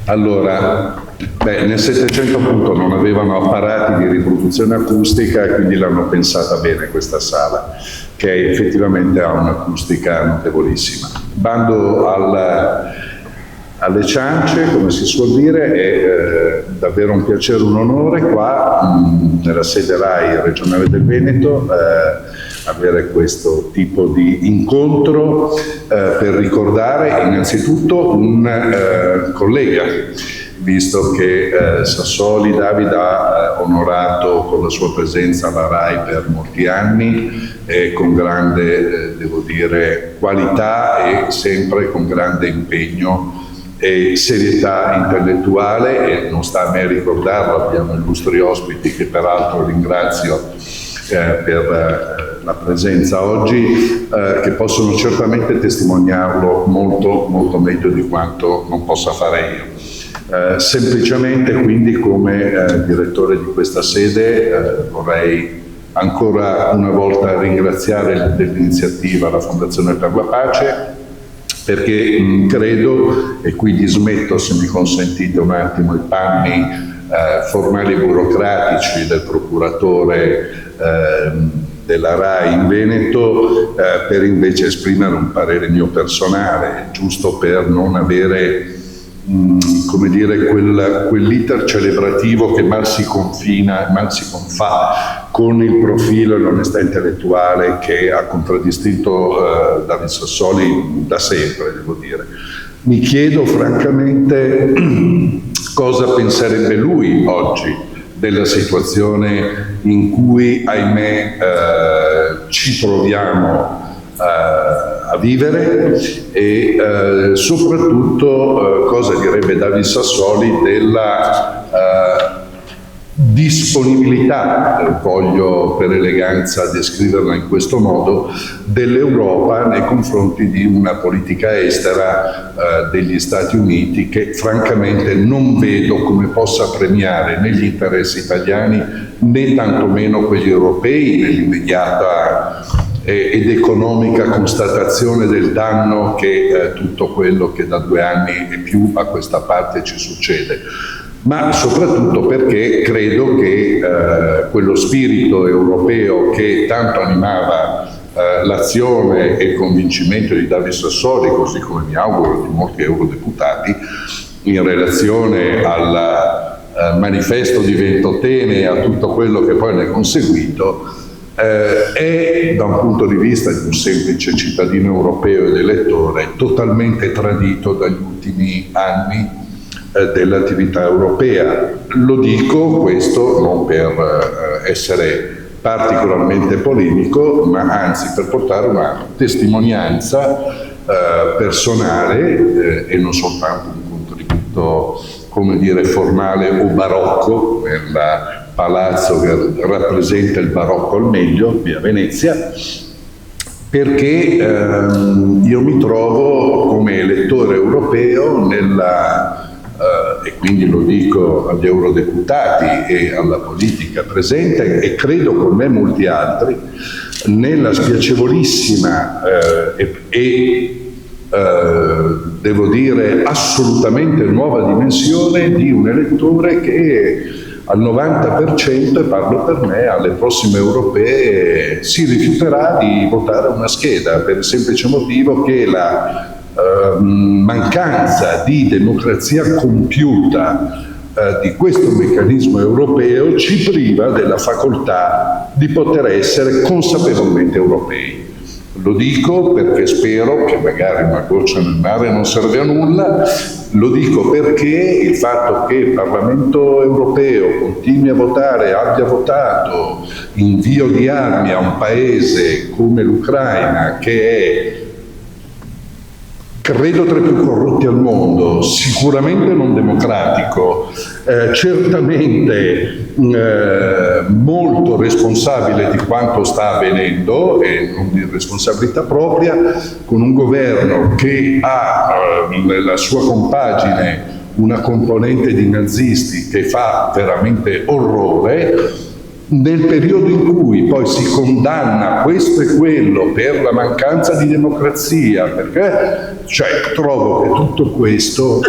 Allora, nel Settecento appunto non avevano apparati di riproduzione acustica e quindi l'hanno pensata bene questa sala, che effettivamente ha un'acustica notevolissima. Bando alle ciance, come si suol dire, è davvero un piacere, un onore qua nella sede RAI regionale del Veneto avere questo tipo di incontro per ricordare innanzitutto un collega, visto che Sassoli David ha onorato con la sua presenza la RAI per molti anni e con grande, devo dire, qualità e sempre con grande impegno e serietà intellettuale, e non sta a me ricordarlo, abbiamo illustri ospiti che peraltro ringrazio per la presenza oggi, che possono certamente testimoniarlo molto, molto meglio di quanto non possa fare io. Semplicemente quindi come direttore di questa sede vorrei ancora una volta ringraziare dell'iniziativa la Fondazione per la Pace, perché credo, e quindi smetto, se mi consentite un attimo, i panni formali e burocratici del procuratore della RAI in Veneto, per invece esprimere un parere mio personale, giusto per non avere come dire, quell'iter celebrativo che mal si confà con il profilo e l'onestà intellettuale che ha contraddistinto David Sassoli da sempre, devo dire. Mi chiedo francamente cosa penserebbe lui oggi della situazione in cui, ahimè, ci troviamo a vivere e soprattutto cosa direbbe David Sassoli della disponibilità, voglio per eleganza descriverla in questo modo, dell'Europa nei confronti di una politica estera degli Stati Uniti che francamente non vedo come possa premiare né gli interessi italiani né tantomeno quelli europei nell'immediata ed economica constatazione del danno che tutto quello che da 2 anni e più a questa parte ci succede. Ma soprattutto perché credo che quello spirito europeo che tanto animava l'azione e il convincimento di David Sassoli, così come mi auguro di molti eurodeputati, in relazione al manifesto di Ventotene e a tutto quello che poi ne è conseguito, è da un punto di vista di un semplice cittadino europeo ed elettore totalmente tradito dagli ultimi anni dell'attività europea. Lo dico questo non per essere particolarmente polemico, ma anzi per portare una testimonianza personale e non soltanto un contributo, come dire, formale o barocco nel palazzo che rappresenta il barocco al meglio, via Venezia, perché io mi trovo come elettore europeo e quindi lo dico agli eurodeputati e alla politica presente, e credo con me molti altri, nella spiacevolissima devo dire assolutamente nuova dimensione di un elettore che al 90%, e parlo per me, alle prossime europee si rifiuterà di votare una scheda per il semplice motivo che la mancanza di democrazia compiuta di questo meccanismo europeo ci priva della facoltà di poter essere consapevolmente europei. Lo dico perché spero che magari una goccia nel mare non serve a nulla, lo dico perché il fatto che il Parlamento europeo continui a votare, abbia votato invio di armi a un paese come l'Ucraina, che è credo tra i più corrotti al mondo, sicuramente non democratico, certamente molto responsabile di quanto sta avvenendo e non di responsabilità propria, con un governo che ha nella sua compagine una componente di nazisti che fa veramente orrore. Nel periodo in cui poi si condanna questo e quello per la mancanza di democrazia, perché trovo che tutto questo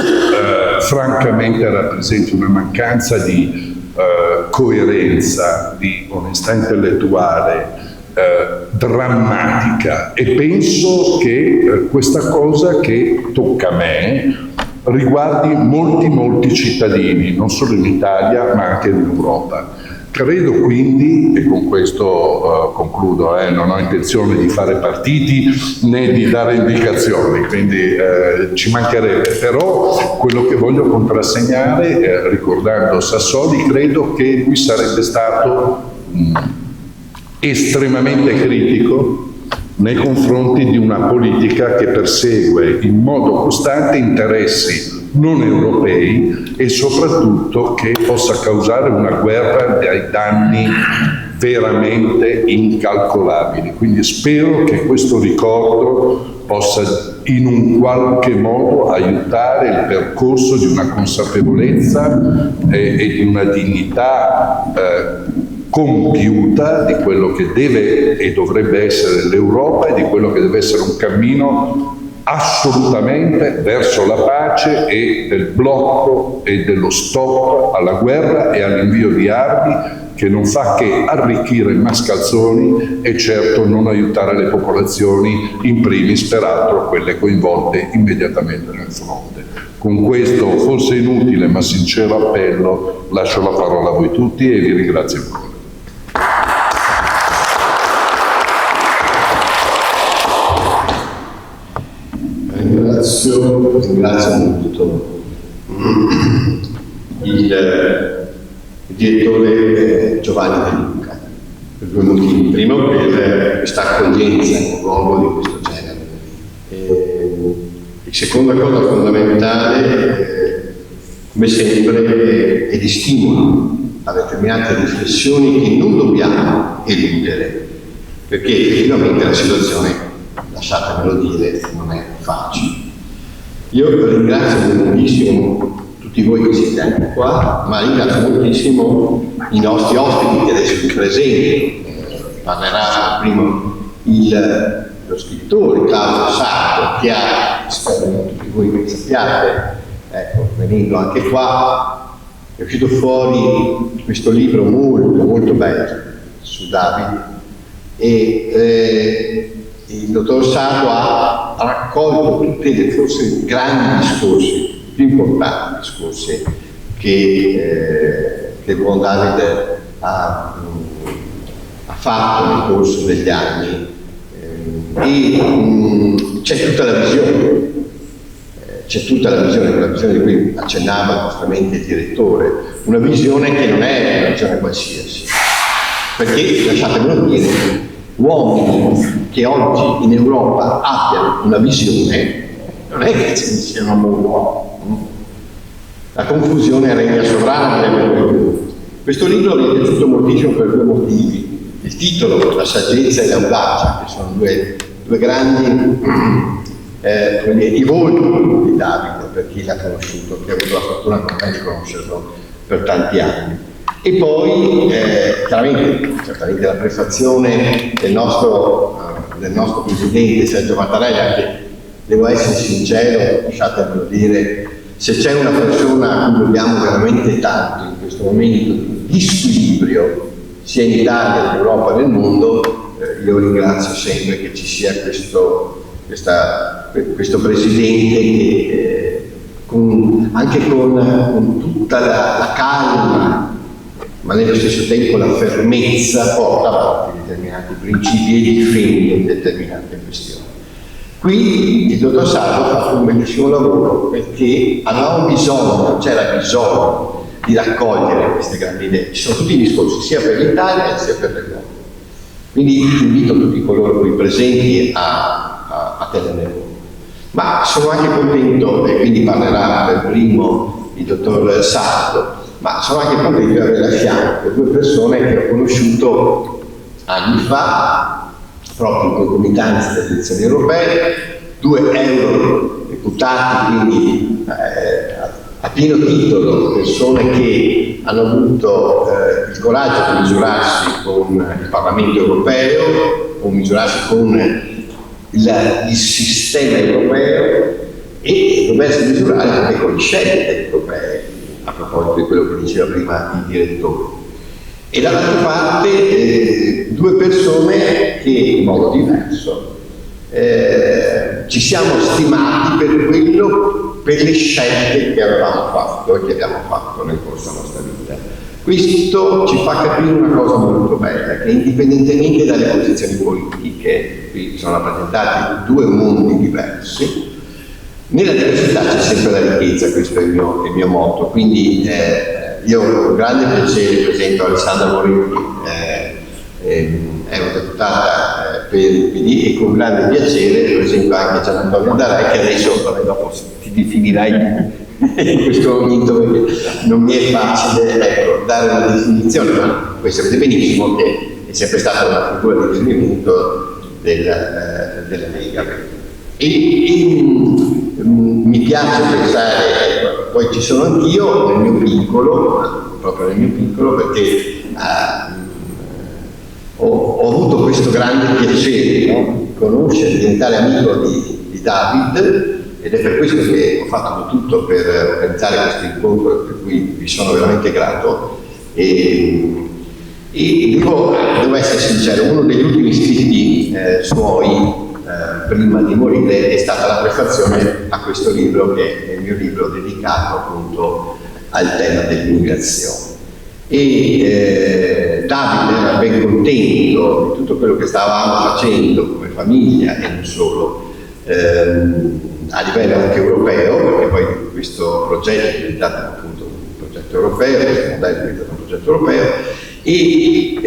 francamente rappresenti una mancanza di coerenza, di onestà intellettuale drammatica, e penso che questa cosa che tocca a me riguardi molti cittadini, non solo in Italia ma anche in Europa. Credo quindi, e con questo concludo, non ho intenzione di fare partiti né di dare indicazioni, quindi ci mancherebbe, però quello che voglio contrassegnare, ricordando Sassoli, credo che lui sarebbe stato estremamente critico nei confronti di una politica che persegue in modo costante interessi non europei e soprattutto che possa causare una guerra dai danni veramente incalcolabili. Quindi spero che questo ricordo possa in un qualche modo aiutare il percorso di una consapevolezza e di una dignità compiuta di quello che deve e dovrebbe essere l'Europa e di quello che deve essere un cammino assolutamente verso la pace e del blocco e dello stop alla guerra e all'invio di armi, che non fa che arricchire i mascalzoni e certo non aiutare le popolazioni, in primis peraltro quelle coinvolte immediatamente nel fronte. Con questo forse inutile ma sincero appello lascio la parola a voi tutti e vi ringrazio ancora. Ringrazio molto il direttore Giovanni De Luca per due motivi. Primo, per questa accoglienza in un luogo di questo genere. E seconda cosa fondamentale, come sempre, è di stimolo a determinate riflessioni che non dobbiamo eludere, perché effettivamente la situazione, lasciatemelo dire, non è facile. Io ringrazio moltissimo tutti voi che siete anche qua, ma ringrazio moltissimo i nostri ospiti che adesso qui presenti. Parlerà prima lo scrittore Claudio Sarto, che spero che tutti voi che sappiate, ecco, venendo anche qua, è uscito fuori questo libro molto bello su Davide, e il dottor Sarto ha raccolto tutti i forse grandi discorsi, più importanti discorsi che il buon Davide ha fatto nel corso degli anni, e c'è tutta la visione, quella visione di cui accennava giustamente il direttore, una visione che non è una visione qualsiasi, perché, lasciatemelo dire, uomini che oggi in Europa abbiano una visione non è che ce ne siano molti. La confusione regna sovrana. Questo libro mi è piaciuto moltissimo per due motivi: il titolo, la saggezza e l'audacia, che sono due grandi i volti di Davide, per chi l'ha conosciuto, che ha avuto la fortuna di conoscerlo per tanti anni. E poi certamente la prefazione del nostro presidente Sergio Mattarella, che devo essere sincero, lasciatemelo dire, se c'è una persona a cui dobbiamo veramente tanto in questo momento di squilibrio, sia in Italia, in Europa che nel mondo, io ringrazio sempre che ci sia questo presidente che anche con tutta la calma, ma nello stesso tempo la fermezza, porta avanti determinati principi e difende determinate questioni. Qui il dottor Sarto ha fatto un bellissimo lavoro, perché c'era bisogno di raccogliere queste grandi idee. Ci sono tutti i discorsi, sia per l'Italia sia per l'Europa. Quindi invito tutti coloro qui presenti a tenerne conto. Ma sono anche contento, e quindi parlerà per primo il dottor Sarto, ma sono anche contento di avere a fianco due persone che ho conosciuto anni fa, proprio in concomitanza delle elezioni europee, 2 eurodeputati, quindi a pieno titolo, persone che hanno avuto il coraggio di misurarsi con il Parlamento europeo, o misurarsi con il sistema europeo, e doversi misurare anche con le scelte europee, a proposito di quello che diceva prima il direttore. E dall'altra parte due persone che in modo diverso ci siamo stimati per le scelte che avevamo fatto e che abbiamo fatto nel corso della nostra vita. Questo ci fa capire una cosa molto bella, che indipendentemente dalle posizioni politiche, qui sono rappresentati due mondi diversi, nella diversità c'è sempre la ricchezza, questo è il mio motto. Quindi io con grande piacere presento Alessandra Moretti, eurodeputata per il PD, e con grande piacere presento anche Gian Antonio Darai, che adesso dopo ti definirai in questo momento, perché non mi è facile dare una definizione, ma voi sapete benissimo che è sempre stata una figura di riferimento della Lega. Mi piace pensare, poi ci sono anch'io nel mio piccolo, proprio nel mio piccolo, perché ho avuto questo grande piacere, no? Di conoscere, diventare amico di David, ed è per questo che ho fatto tutto per organizzare questo incontro, per cui vi sono veramente grato. E devo essere sincero, uno degli ultimi scritti suoi prima di morire è stata la prefazione a questo libro, che è il mio libro dedicato appunto al tema dell'immigrazione. David era ben contento di tutto quello che stavamo facendo come famiglia e non solo, a livello anche europeo, perché poi questo progetto è diventato appunto un progetto europeo, questo modello è diventato un progetto europeo, e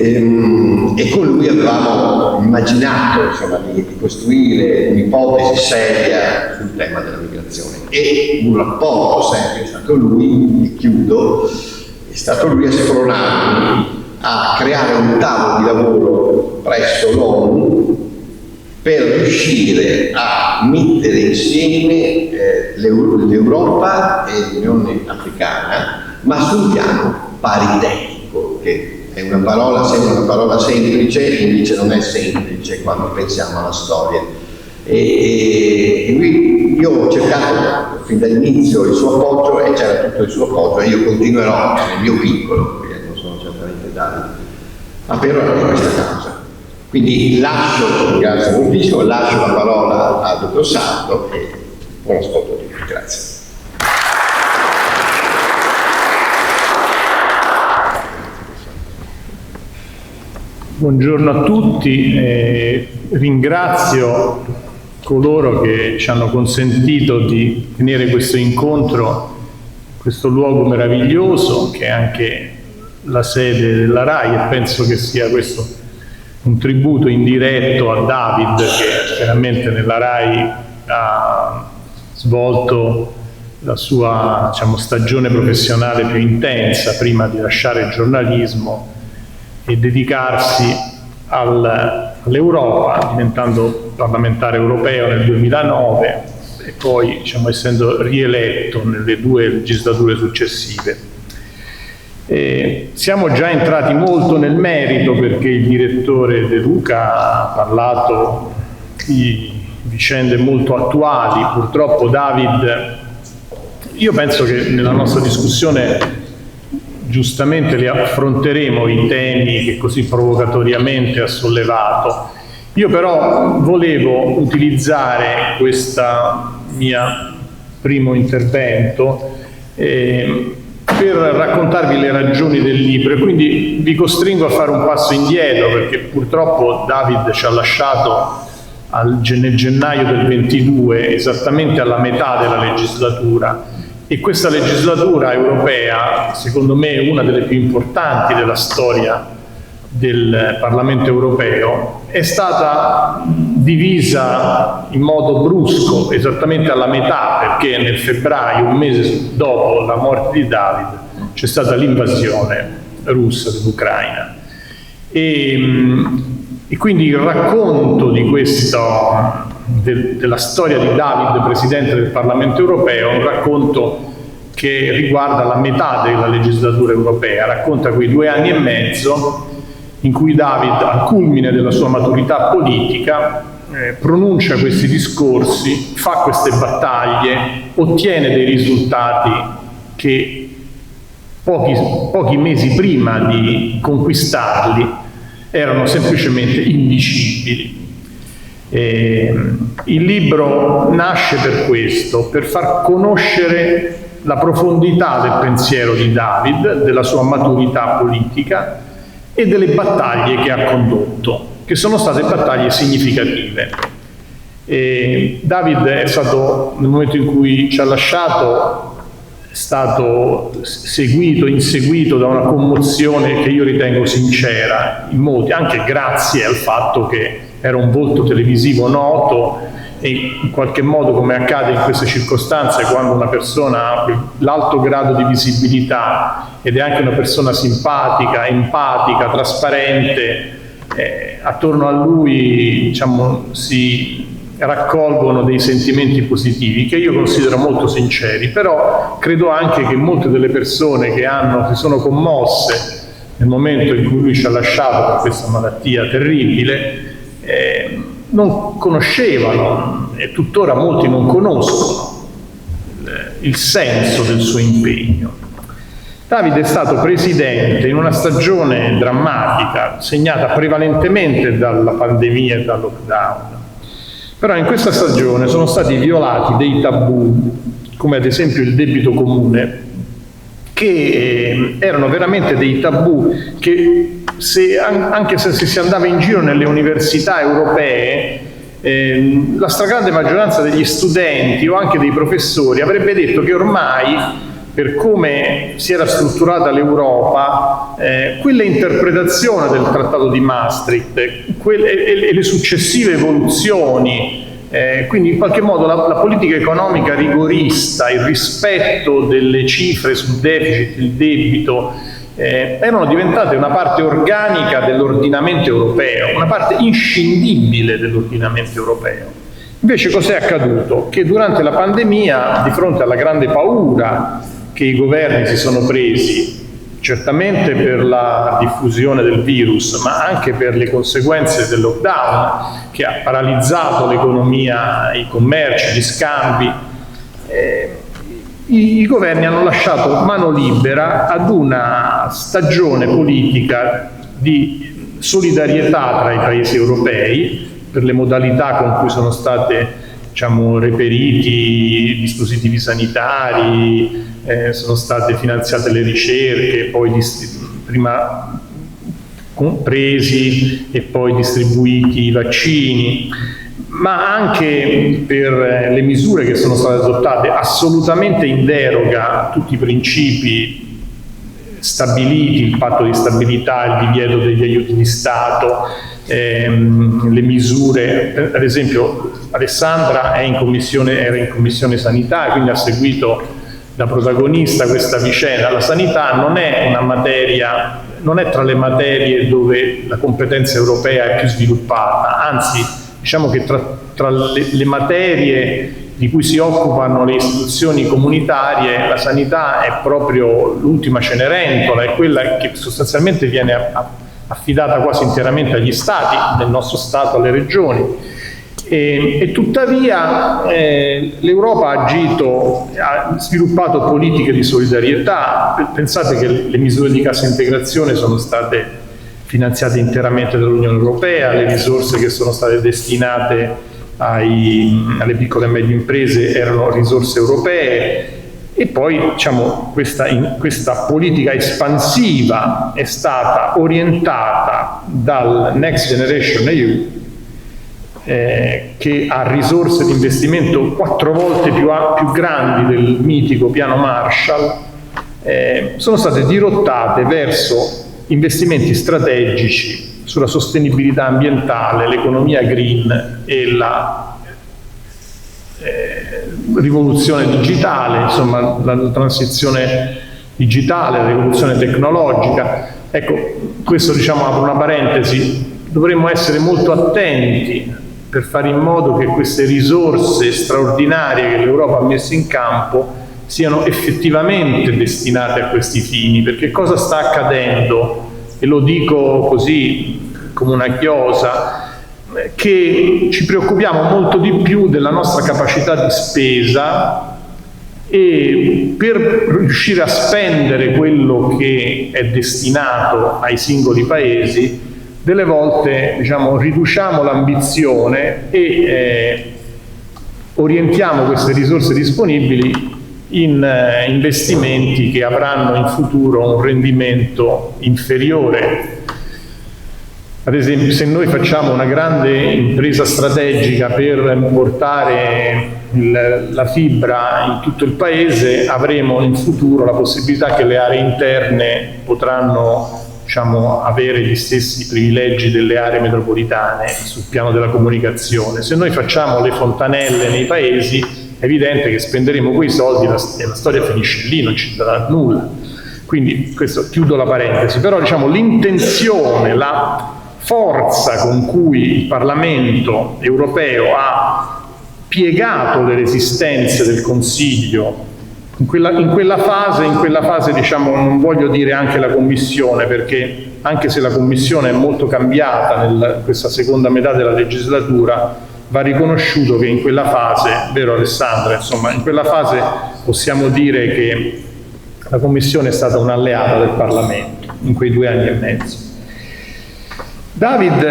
con lui avevamo immaginato, insomma, di costruire un'ipotesi seria sul tema della migrazione, e un rapporto serio è stato lui, e chiudo, è stato lui a spronarmi a creare un tavolo di lavoro presso l'ONU per riuscire a mettere insieme l'Europa e l'Unione Africana, ma sul piano paritetico, che è una parola, sembra una parola semplice, invece non è semplice quando pensiamo alla storia. E qui io ho cercato fin dall'inizio il suo appoggio, e c'era tutto il suo appoggio, e io continuerò nel mio piccolo, perché non sono certamente David, a perorare questa causa. Quindi grazie moltissimo, lascio la parola al dottor Sardo e buon ascolto a tutti. Grazie. Buongiorno a tutti, ringrazio coloro che ci hanno consentito di tenere questo incontro in questo luogo meraviglioso che è anche la sede della RAI, e penso che sia questo un tributo indiretto a David, che veramente nella RAI ha svolto la sua, diciamo, stagione professionale più intensa prima di lasciare il giornalismo e dedicarsi all'Europa, diventando parlamentare europeo nel 2009 e poi, diciamo, essendo rieletto nelle 2 legislature successive. Siamo già entrati molto nel merito, perché il direttore De Luca ha parlato di vicende molto attuali. Purtroppo David, io penso che nella nostra discussione giustamente li affronteremo i temi che così provocatoriamente ha sollevato. Io però volevo utilizzare questo mio primo intervento per raccontarvi le ragioni del libro, e quindi vi costringo a fare un passo indietro, perché purtroppo David ci ha lasciato nel gennaio del 22, esattamente alla metà della legislatura, e questa legislatura europea, secondo me, è una delle più importanti della storia del Parlamento europeo, è stata divisa in modo brusco, esattamente alla metà, perché nel febbraio, un mese dopo la morte di David, c'è stata l'invasione russa dell'Ucraina. E quindi il racconto di della storia di David, Presidente del Parlamento europeo, è un racconto che riguarda la metà della legislatura europea, racconta quei 2 anni e mezzo in cui David, al culmine della sua maturità politica, pronuncia questi discorsi, fa queste battaglie, ottiene dei risultati che pochi mesi prima di conquistarli erano semplicemente indicibili. Il libro nasce per questo, per far conoscere la profondità del pensiero di David, della sua maturità politica e delle battaglie che ha condotto, che sono state battaglie significative. David è stato, nel momento in cui ci ha lasciato, è stato inseguito da una commozione che io ritengo sincera, in molti, anche grazie al fatto che era un volto televisivo noto e in qualche modo, come accade in queste circostanze, quando una persona ha l'alto grado di visibilità ed è anche una persona simpatica, empatica, trasparente, attorno a lui, diciamo, si raccolgono dei sentimenti positivi che io considero molto sinceri, però credo anche che molte delle persone che si sono commosse nel momento in cui lui ci ha lasciato per questa malattia terribile non conoscevano, e tuttora molti non conoscono il senso del suo impegno. Davide è stato presidente in una stagione drammatica, segnata prevalentemente dalla pandemia e dal lockdown. Però in questa stagione sono stati violati dei tabù, come ad esempio il debito comune, che erano veramente dei tabù che anche se si andava in giro nelle università europee, la stragrande maggioranza degli studenti o anche dei professori avrebbe detto che ormai, per come si era strutturata l'Europa, quella interpretazione del Trattato di Maastricht e le successive evoluzioni, quindi in qualche modo la politica economica rigorista, il rispetto delle cifre sul deficit, il debito, erano diventate una parte organica dell'ordinamento europeo, una parte inscindibile dell'ordinamento europeo. Invece cos'è accaduto? Che durante la pandemia, di fronte alla grande paura che i governi si sono presi, certamente per la diffusione del virus, ma anche per le conseguenze del lockdown, che ha paralizzato l'economia, i commerci, gli scambi, i governi hanno lasciato mano libera ad una stagione politica di solidarietà tra i paesi europei, per le modalità con cui sono state, diciamo, reperiti dispositivi sanitari, sono state finanziate le ricerche, poi prima compresi e poi distribuiti i vaccini, ma anche per le misure che sono state adottate assolutamente in deroga a tutti i principi stabiliti, il patto di stabilità, il divieto degli aiuti di Stato, le misure, ad esempio Alessandra era in commissione sanità, quindi ha seguito da protagonista questa vicenda. La sanità non è una materia, non è tra le materie dove la competenza europea è più sviluppata, anzi diciamo che tra le materie di cui si occupano le istituzioni comunitarie, la sanità è proprio l'ultima Cenerentola, è quella che sostanzialmente viene affidata quasi interamente agli Stati, nel nostro Stato alle regioni. E tuttavia l'Europa ha sviluppato politiche di solidarietà. Pensate che le misure di cassa integrazione sono state finanziate interamente dall'Unione Europea, le risorse che sono state destinate alle piccole e medie imprese erano risorse europee, e poi diciamo, questa politica espansiva è stata orientata dal Next Generation EU, che ha risorse di investimento 4 volte più grandi del mitico piano Marshall, sono state dirottate verso investimenti strategici sulla sostenibilità ambientale, l'economia green e la rivoluzione digitale, insomma la transizione digitale, la rivoluzione tecnologica. Ecco, questo diciamo apro una parentesi, dovremmo essere molto attenti per fare in modo che queste risorse straordinarie che l'Europa ha messo in campo siano effettivamente destinate a questi fini, perché cosa sta accadendo? E lo dico così come una chiosa, che ci preoccupiamo molto di più della nostra capacità di spesa, e per riuscire a spendere quello che è destinato ai singoli paesi, delle volte riduciamo l'ambizione e orientiamo queste risorse disponibili in investimenti che avranno in futuro un rendimento inferiore. Ad esempio, se noi facciamo una grande impresa strategica per portare la fibra in tutto il paese, avremo in futuro la possibilità che le aree interne potranno avere gli stessi privilegi delle aree metropolitane sul piano della comunicazione. Se noi facciamo le fontanelle nei paesi, è evidente che spenderemo quei soldi e la storia finisce lì, non ci darà nulla. Quindi, questo, chiudo la parentesi, però l'intenzione, la forza con cui il Parlamento europeo ha piegato le resistenze del Consiglio in quella fase non voglio dire anche la Commissione, perché anche se la Commissione è molto cambiata in questa seconda metà della legislatura, va riconosciuto che in quella fase, vero Alessandra, in quella fase possiamo dire che la Commissione è stata un'alleata del Parlamento in quei 2 anni e mezzo. David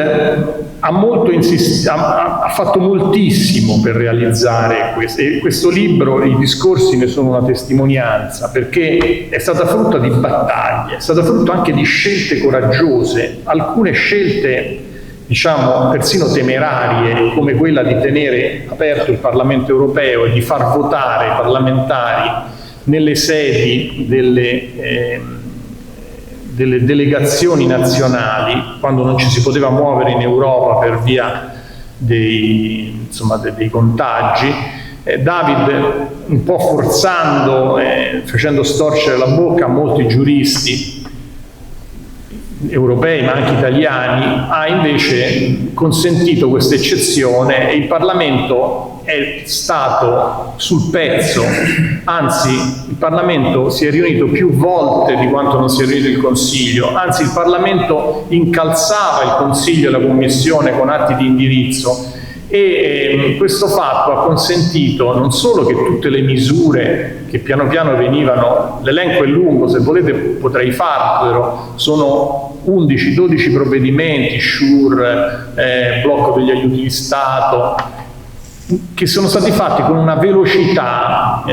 ha fatto moltissimo per realizzare questo, e questo libro, i discorsi ne sono una testimonianza, perché è stata frutto di battaglie, è stata frutto anche di scelte coraggiose, alcune scelte persino temerarie, come quella di tenere aperto il Parlamento europeo e di far votare i parlamentari nelle sedi delle delegazioni nazionali, quando non ci si poteva muovere in Europa per via dei contagi. David, un po' forzando, facendo storcere la bocca a molti giuristi europei ma anche italiani, ha invece consentito questa eccezione, e il Parlamento è stato sul pezzo, anzi il Parlamento si è riunito più volte di quanto non si è riunito il Consiglio, anzi il Parlamento incalzava il Consiglio e la Commissione con atti di indirizzo, e questo fatto ha consentito non solo che tutte le misure che piano piano venivano, l'elenco è lungo, se volete potrei farvelo, sono 11-12 provvedimenti, SURE, blocco degli aiuti di Stato, che sono stati fatti con una velocità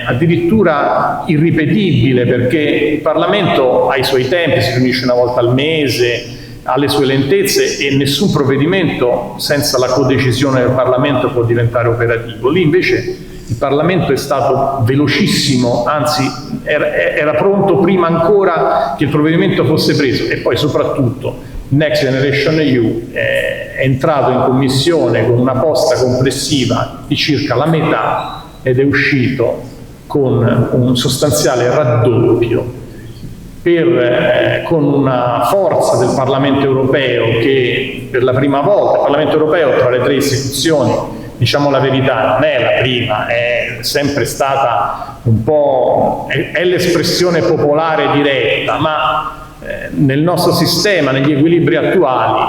addirittura irripetibile, perché il Parlamento ha i suoi tempi, si riunisce una volta al mese, ha le sue lentezze, e nessun provvedimento senza la codecisione del Parlamento può diventare operativo. Lì invece il Parlamento è stato velocissimo, anzi era pronto prima ancora che il provvedimento fosse preso, e poi soprattutto Next Generation EU è entrato in commissione con una posta complessiva di circa la metà ed è uscito con un sostanziale raddoppio, con una forza del Parlamento europeo che per la prima volta, il Parlamento europeo tra le 3 istituzioni, diciamo la verità, non è la prima, è sempre stata un po', è l'espressione popolare diretta, ma nel nostro sistema, negli equilibri attuali,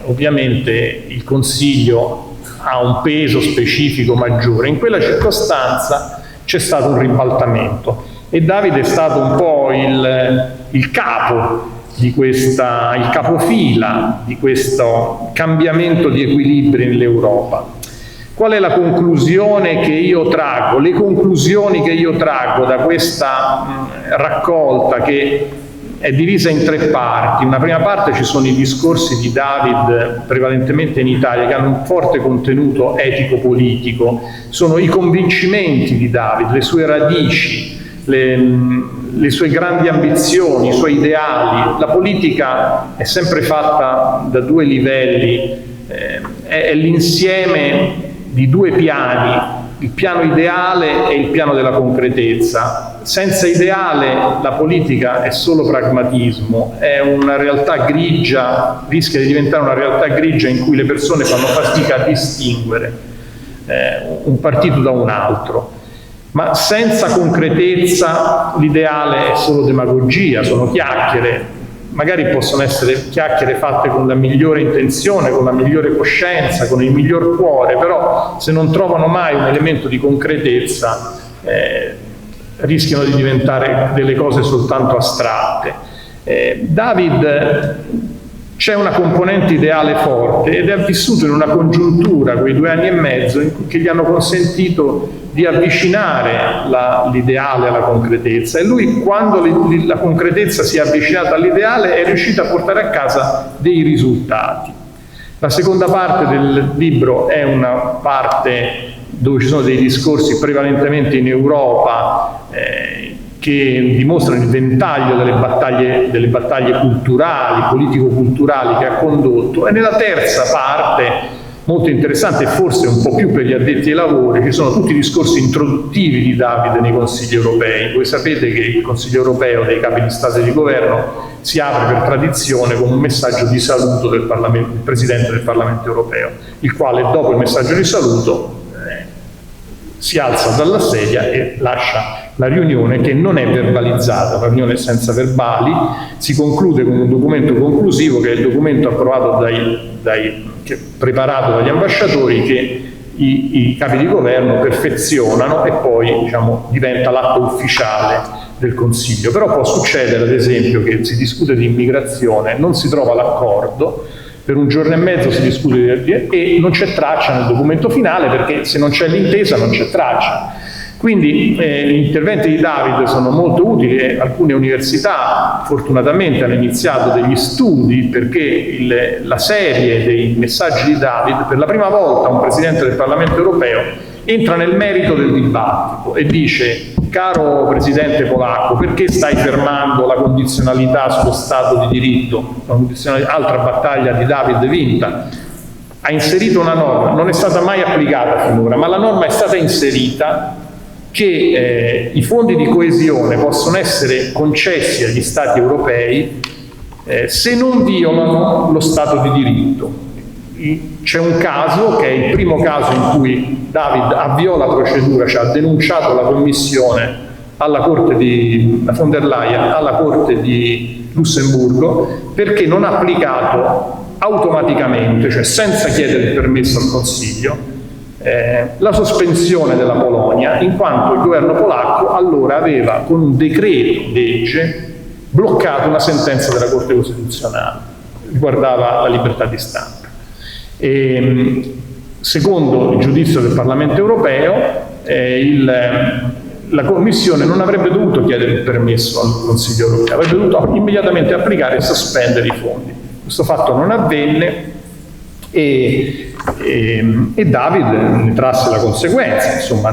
ovviamente il Consiglio ha un peso specifico maggiore. In quella circostanza c'è stato un ribaltamento e Davide è stato un po' il capo di il capofila di questo cambiamento di equilibri nell'Europa. Qual è la conclusione che io traggo? Le conclusioni che io traggo da questa raccolta, che è divisa in 3 parti. In una prima parte ci sono i discorsi di David, prevalentemente in Italia, che hanno un forte contenuto etico-politico, sono i convincimenti di David, le sue radici, le sue grandi ambizioni, i suoi ideali. La politica è sempre fatta da 2 livelli, è l'insieme di 2 piani, il piano ideale e il piano della concretezza. Senza ideale la politica è solo pragmatismo, è una realtà grigia, rischia di diventare una realtà grigia in cui le persone fanno fatica a distinguere un partito da un altro. Ma senza concretezza l'ideale è solo demagogia, sono chiacchiere, magari possono essere chiacchiere fatte con la migliore intenzione, con la migliore coscienza, con il miglior cuore, però se non trovano mai un elemento di concretezza rischiano di diventare delle cose soltanto astratte. David, c'è una componente ideale forte ed è vissuto in una congiuntura, quei 2 anni e mezzo, che gli hanno consentito di avvicinare l'ideale alla concretezza, e lui, quando la concretezza si è avvicinata all'ideale, è riuscito a portare a casa dei risultati. La seconda parte del libro è una parte dove ci sono dei discorsi prevalentemente in Europa che dimostrano il ventaglio delle battaglie culturali, politico-culturali che ha condotto, e nella terza parte, molto interessante e forse un po' più per gli addetti ai lavori, ci sono tutti i discorsi introduttivi di David nei consigli europei. Voi sapete che il Consiglio europeo dei capi di Stato e di Governo si apre per tradizione con un messaggio di saluto del Presidente del Parlamento europeo, il quale dopo il messaggio di saluto si alza dalla sedia e lascia la riunione, che non è verbalizzata, la riunione è senza verbali, si conclude con un documento conclusivo che è il documento approvato preparato dagli ambasciatori, che i capi di governo perfezionano e poi, diciamo, diventa l'atto ufficiale del Consiglio. Però può succedere, ad esempio, che si discute di immigrazione, non si trova l'accordo, per 1 giorno e mezzo si discute e non c'è traccia nel documento finale, perché se non c'è l'intesa non c'è traccia. Quindi gli interventi di David sono molto utili e alcune università fortunatamente hanno iniziato degli studi, perché la serie dei messaggi di David, per la prima volta un Presidente del Parlamento europeo entra nel merito del dibattito e dice: caro Presidente polacco, perché stai fermando la condizionalità sullo Stato di diritto? Altra battaglia di David vinta. Ha inserito una norma, non è stata mai applicata finora, ma la norma è stata inserita, che i fondi di coesione possono essere concessi agli Stati europei se non violano lo Stato di diritto. C'è un caso, che è il primo caso in cui David avviò la procedura, cioè ha denunciato la Commissione alla Corte di von der Leyen, alla Corte di Lussemburgo, perché non ha applicato automaticamente, cioè senza chiedere il permesso al Consiglio, la sospensione della Polonia, in quanto il governo polacco allora aveva, con un decreto legge, bloccato una sentenza della Corte Costituzionale, riguardava la libertà di stampa. Secondo il giudizio del Parlamento europeo, la Commissione non avrebbe dovuto chiedere il permesso al Consiglio europeo, avrebbe dovuto immediatamente applicare e sospendere i fondi. Questo fatto non avvenne e David ne trasse la conseguenza, insomma.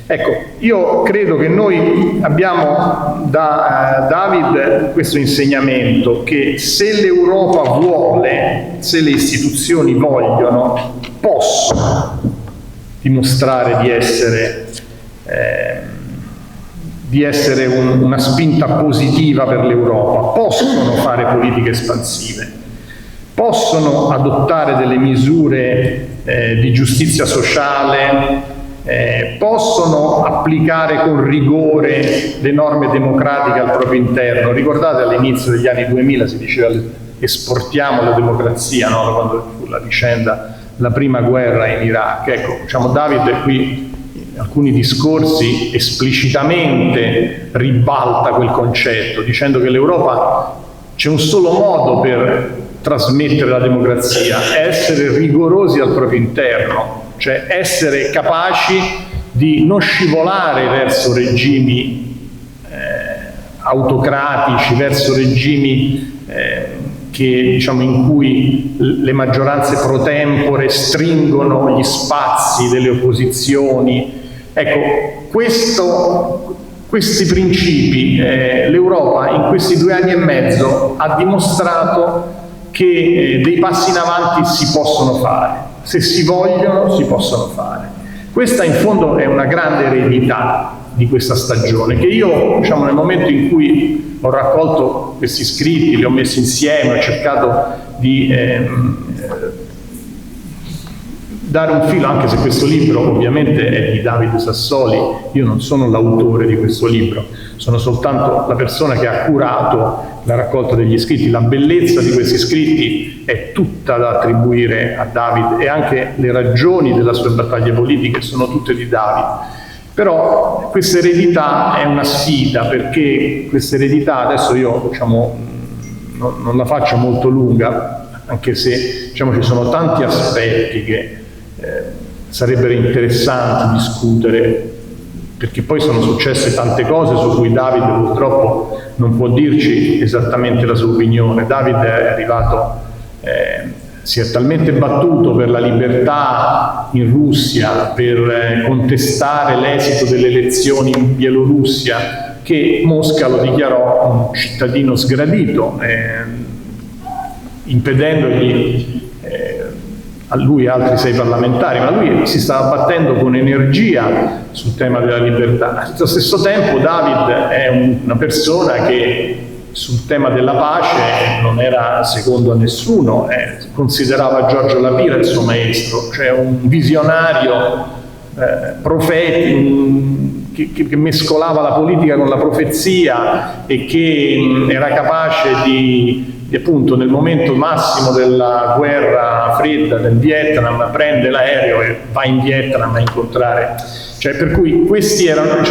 Ecco, io credo che noi abbiamo da David questo insegnamento, che se l'Europa vuole, se le istituzioni vogliono, possono dimostrare di essere una spinta positiva per l'Europa, possono fare politiche espansive, possono adottare delle misure di giustizia sociale, possono applicare con rigore le norme democratiche al proprio interno. Ricordate, all'inizio degli anni 2000 si diceva esportiamo la democrazia, no? Quando fu la vicenda, la prima guerra in Iraq. Ecco, diciamo, David qui in alcuni discorsi esplicitamente ribalta quel concetto, dicendo che l'Europa, c'è un solo modo per trasmettere la democrazia, è essere rigorosi al proprio interno, cioè essere capaci di non scivolare verso regimi autocratici, verso regimi in cui le maggioranze pro tempore stringono gli spazi delle opposizioni. Ecco, questi principi l'Europa in questi 2 anni e mezzo ha dimostrato che dei passi in avanti si possono fare. Se si vogliono, si possono fare. Questa in fondo è una grande eredità di questa stagione, che io, nel momento in cui ho raccolto questi scritti, li ho messi insieme, ho cercato di dare un filo, anche se questo libro ovviamente è di David Sassoli, io non sono l'autore di questo libro, sono soltanto la persona che ha curato la raccolta degli scritti. La bellezza di questi scritti è tutta da attribuire a David, e anche le ragioni delle sue battaglie politiche sono tutte di David. Però questa eredità è una sfida, perché questa eredità, adesso io non la faccio molto lunga, anche se ci sono tanti aspetti che sarebbero interessanti discutere, perché poi sono successe tante cose su cui David purtroppo non può dirci esattamente la sua opinione. David è arrivato, si è talmente battuto per la libertà in Russia, per contestare l'esito delle elezioni in Bielorussia, che Mosca lo dichiarò un cittadino sgradito, impedendogli a lui e altri 6 parlamentari, ma lui si stava battendo con energia sul tema della libertà. Allo stesso tempo David è una persona che sul tema della pace non era secondo a nessuno, considerava Giorgio La Pira il suo maestro, cioè un visionario profetico, che mescolava la politica con la profezia e che era capace di appunto nel momento massimo della guerra fredda del Vietnam prende l'aereo e va in Vietnam a incontrare, per cui questi erano,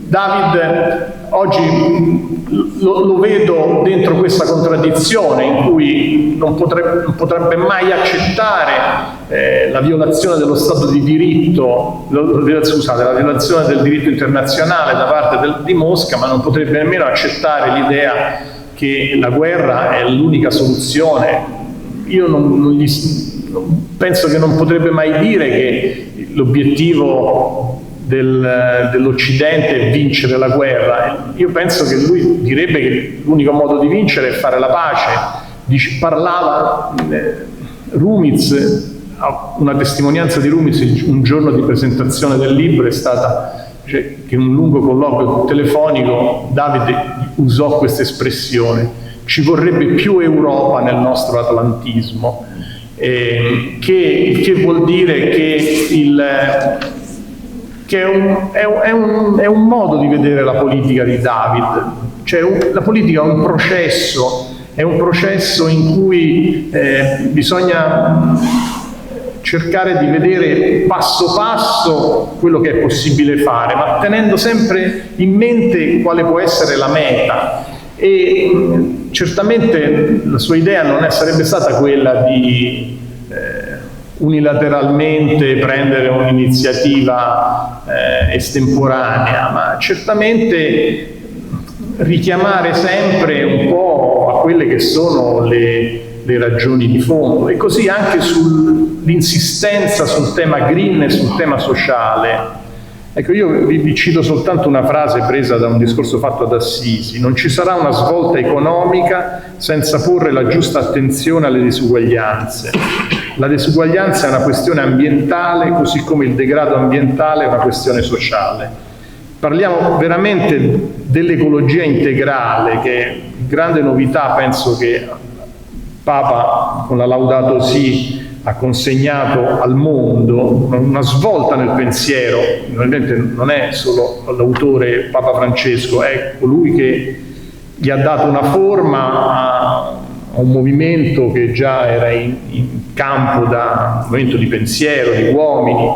David oggi lo vedo dentro questa contraddizione in cui non potrebbe mai accettare la violazione dello Stato di diritto, la violazione del diritto internazionale da parte di Mosca, ma non potrebbe nemmeno accettare l'idea che la guerra è l'unica soluzione. Io penso che non potrebbe mai dire che l'obiettivo dell'Occidente è vincere la guerra. Io penso che lui direbbe che l'unico modo di vincere è fare la pace. Parlava Rumiz, una testimonianza di Rumiz un giorno di presentazione del libro è stata che in un lungo colloquio telefonico David usò questa espressione: ci vorrebbe più Europa nel nostro atlantismo, che vuol dire che è un modo di vedere la politica di David. La politica è un processo in cui bisogna cercare di vedere passo passo quello che è possibile fare, ma tenendo sempre in mente quale può essere la meta. E certamente la sua idea non sarebbe stata quella di unilateralmente prendere un'iniziativa estemporanea, ma certamente richiamare sempre un po' a quelle che sono le ragioni di fondo, e così anche sull'insistenza sul tema green e sul tema sociale. Ecco, io vi cito soltanto una frase presa da un discorso fatto ad Assisi: non ci sarà una svolta economica senza porre la giusta attenzione alle disuguaglianze. La disuguaglianza è una questione ambientale, così come il degrado ambientale è una questione sociale. Parliamo veramente dell'ecologia integrale, che è grande novità, penso che Papa con la Laudato Si ha consegnato al mondo, una svolta nel pensiero. Naturalmente non è solo l'autore Papa Francesco, è colui che gli ha dato una forma a un movimento che già era in campo, da un movimento di pensiero, di uomini,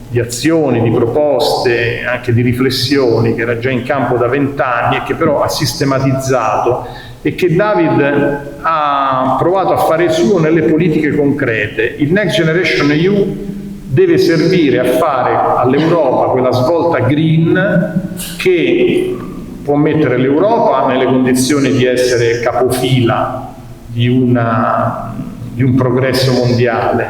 di azioni, di proposte, anche di riflessioni, che era già in campo da 20 anni e che però ha sistematizzato, e che David ha provato a fare suo nelle politiche concrete. Il Next Generation EU deve servire a fare all'Europa quella svolta green che può mettere l'Europa nelle condizioni di essere capofila di un progresso mondiale,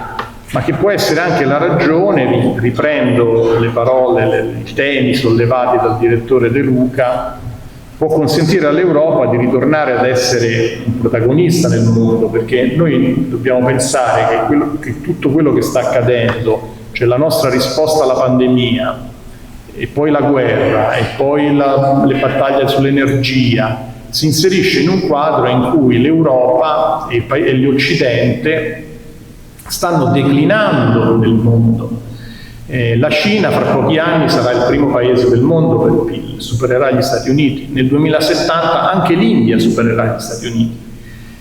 ma che può essere anche la ragione, riprendo le parole, i temi sollevati dal direttore De Luca, può consentire all'Europa di ritornare ad essere un protagonista nel mondo, perché noi dobbiamo pensare che tutto quello che sta accadendo, cioè la nostra risposta alla pandemia, e poi la guerra, e poi le battaglie sull'energia, si inserisce in un quadro in cui l'Europa e l'Occidente stanno declinando nel mondo. La Cina fra pochi anni sarà il primo paese del mondo per PIL, supererà gli Stati Uniti. Nel 2070 anche l'India supererà gli Stati Uniti,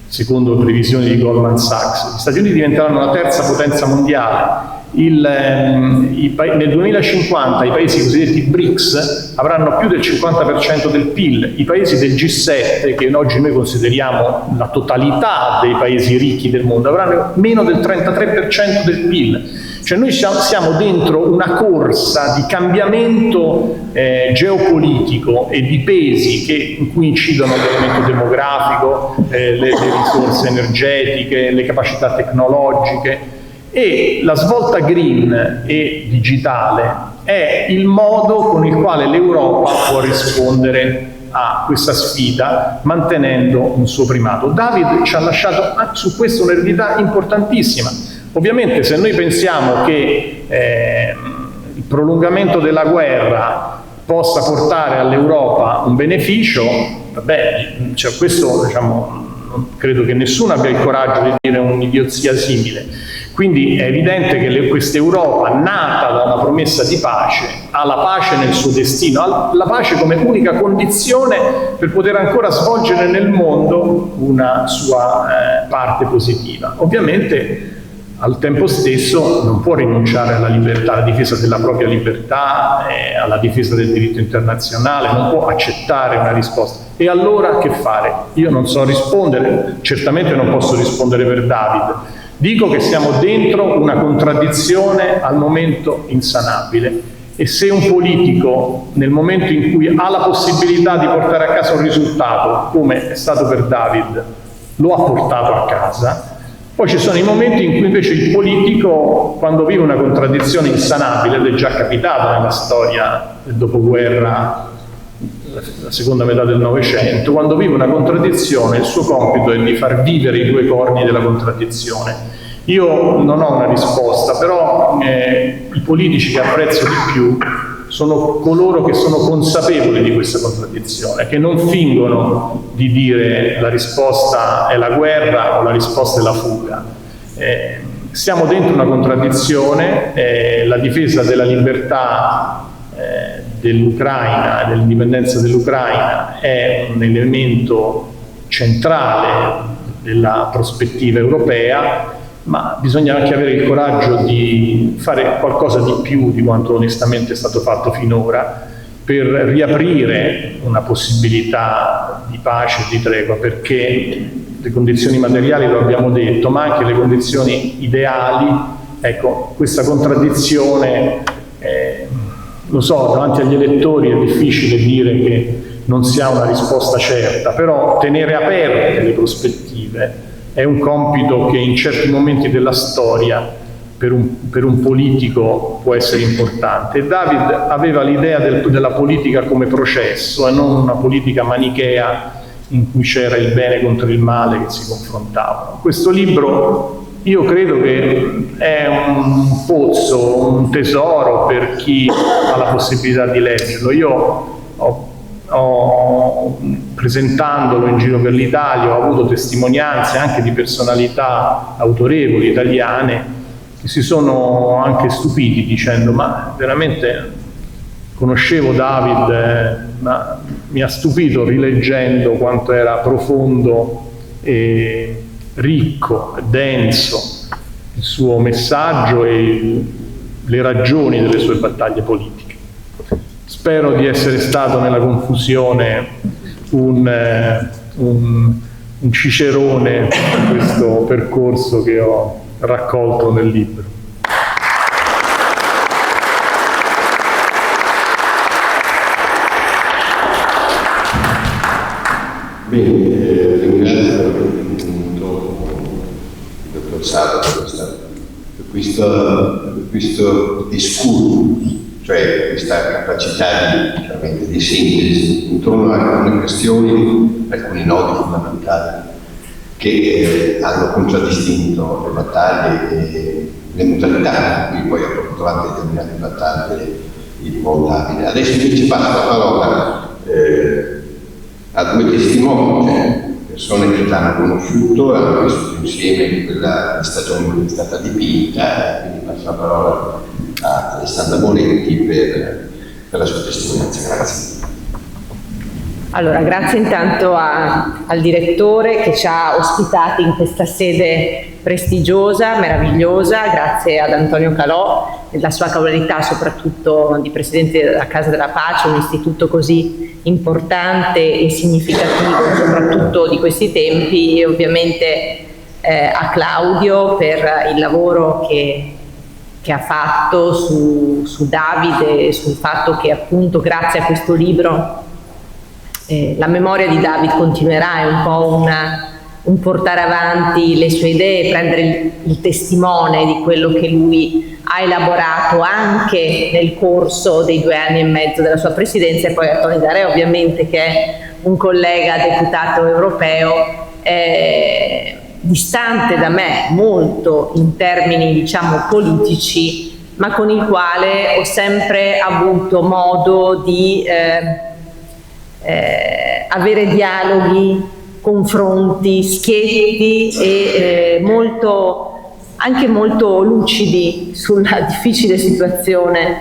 secondo le previsioni di Goldman Sachs. Gli Stati Uniti diventeranno la terza potenza mondiale. Nel 2050 i paesi cosiddetti BRICS avranno più del 50% del PIL, i paesi del G7, che oggi noi consideriamo la totalità dei paesi ricchi del mondo, avranno meno del 33% del PIL. Cioè noi siamo dentro una corsa di cambiamento geopolitico e di pesi in cui incidono l'elemento demografico, le risorse energetiche, le capacità tecnologiche. E la svolta green e digitale è il modo con il quale l'Europa può rispondere a questa sfida mantenendo un suo primato. David ci ha lasciato su questo un'eredità importantissima. Ovviamente se noi pensiamo che il prolungamento della guerra possa portare all'Europa un beneficio, vabbè, cioè questo non credo che nessuno abbia il coraggio di dire un'idiozia simile. Quindi è evidente che questa Europa, nata da una promessa di pace, ha la pace nel suo destino, ha la pace come unica condizione per poter ancora svolgere nel mondo una sua parte positiva. Ovviamente al tempo stesso non può rinunciare alla libertà, alla difesa della propria libertà, alla difesa del diritto internazionale, non può accettare una risposta. E allora che fare? Io non so rispondere, certamente non posso rispondere per David. Dico che siamo dentro una contraddizione al momento insanabile e se un politico nel momento in cui ha la possibilità di portare a casa un risultato, come è stato per David, lo ha portato a casa, poi ci sono i momenti in cui invece il politico, quando vive una contraddizione insanabile, ed è già capitato nella storia del dopoguerra, la seconda metà del Novecento, quando vive una contraddizione il suo compito è di far vivere i due corni della contraddizione. Io non ho una risposta, però i politici che apprezzo di più sono coloro che sono consapevoli di questa contraddizione, che non fingono di dire la risposta è la guerra o la risposta è la fuga. Siamo dentro una contraddizione, la difesa della libertà dell'Ucraina, dell'indipendenza dell'Ucraina è un elemento centrale della prospettiva europea, ma bisogna anche avere il coraggio di fare qualcosa di più di quanto onestamente è stato fatto finora per riaprire una possibilità di pace e di tregua, perché le condizioni materiali lo abbiamo detto, ma anche le condizioni ideali, ecco, questa contraddizione, lo so, davanti agli elettori è difficile dire che non si ha una risposta certa, però tenere aperte le prospettive è un compito che in certi momenti della storia per un politico può essere importante. David aveva l'idea della politica come processo e non una politica manichea in cui c'era il bene contro il male che si confrontavano. Questo libro io credo che è un pozzo, un tesoro per chi ha la possibilità di leggerlo. Io presentandolo in giro per l'Italia ho avuto testimonianze anche di personalità autorevoli italiane che si sono anche stupiti dicendo ma veramente conoscevo David, ma mi ha stupito rileggendo quanto era profondo e ricco e denso il suo messaggio e le ragioni delle sue battaglie politiche. Spero di essere stato nella confusione un cicerone di questo percorso che ho raccolto nel libro. Bene, ringrazio per aver venuto il dottor Sardo per questo discorso, cioè questa capacità di sintesi intorno a alcune questioni, alcuni nodi fondamentali che hanno contraddistinto le battaglie e le modalità in cui poi ha portato avanti determinate battaglie il buon Davide. Adesso invece passo la parola a due testimoni, cioè persone che l'hanno conosciuto, hanno vissuto insieme quella stagione che è stata dipinta, quindi passo la parola a Alessandra Monetti per la sua testimonianza. Grazie. Allora, grazie intanto al direttore che ci ha ospitati in questa sede prestigiosa, meravigliosa, grazie ad Antonio Calò e la sua qualità soprattutto di Presidente della Casa della Pace, un istituto così importante e significativo soprattutto di questi tempi, e ovviamente a Claudio per il lavoro che ha fatto su Davide, sul fatto che appunto grazie a questo libro la memoria di David continuerà, è un po' un portare avanti le sue idee, prendere il testimone di quello che lui ha elaborato anche nel corso dei 2 anni e mezzo della sua presidenza, e poi a Tony D'Area ovviamente, che è un collega deputato europeo distante da me molto in termini diciamo politici, ma con il quale ho sempre avuto modo di avere dialoghi, confronti, schietti e anche molto lucidi sulla difficile situazione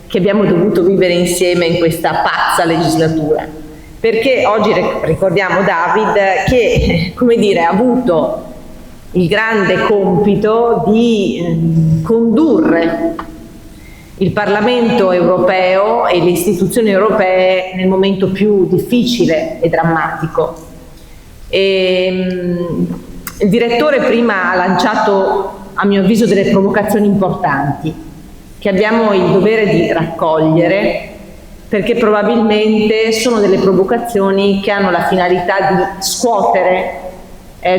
che abbiamo dovuto vivere insieme in questa pazza legislatura. Perché oggi ricordiamo David che, come dire, ha avuto il grande compito di condurre il Parlamento europeo e le istituzioni europee nel momento più difficile e drammatico. Il direttore prima ha lanciato, a mio avviso, delle provocazioni importanti che abbiamo il dovere di raccogliere, perché probabilmente sono delle provocazioni che hanno la finalità di scuotere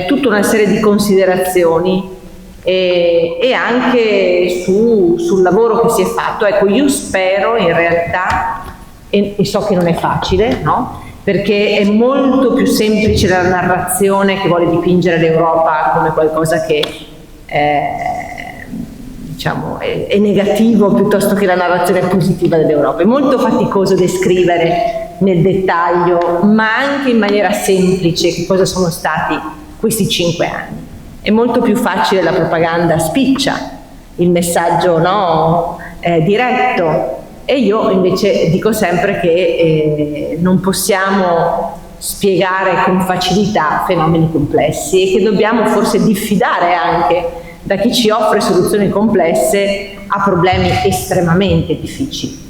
tutta una serie di considerazioni e anche sul lavoro che si è fatto. Ecco, io spero in realtà, e so che non è facile, no? Perché è molto più semplice la narrazione che vuole dipingere l'Europa come qualcosa che diciamo, è negativo, piuttosto che la narrazione positiva dell'Europa. È molto faticoso descrivere nel dettaglio, ma anche in maniera semplice, che cosa sono stati questi 5 anni. È molto più facile la propaganda spiccia, il messaggio diretto, e io invece dico sempre che non possiamo spiegare con facilità fenomeni complessi e che dobbiamo forse diffidare anche da chi ci offre soluzioni complesse a problemi estremamente difficili.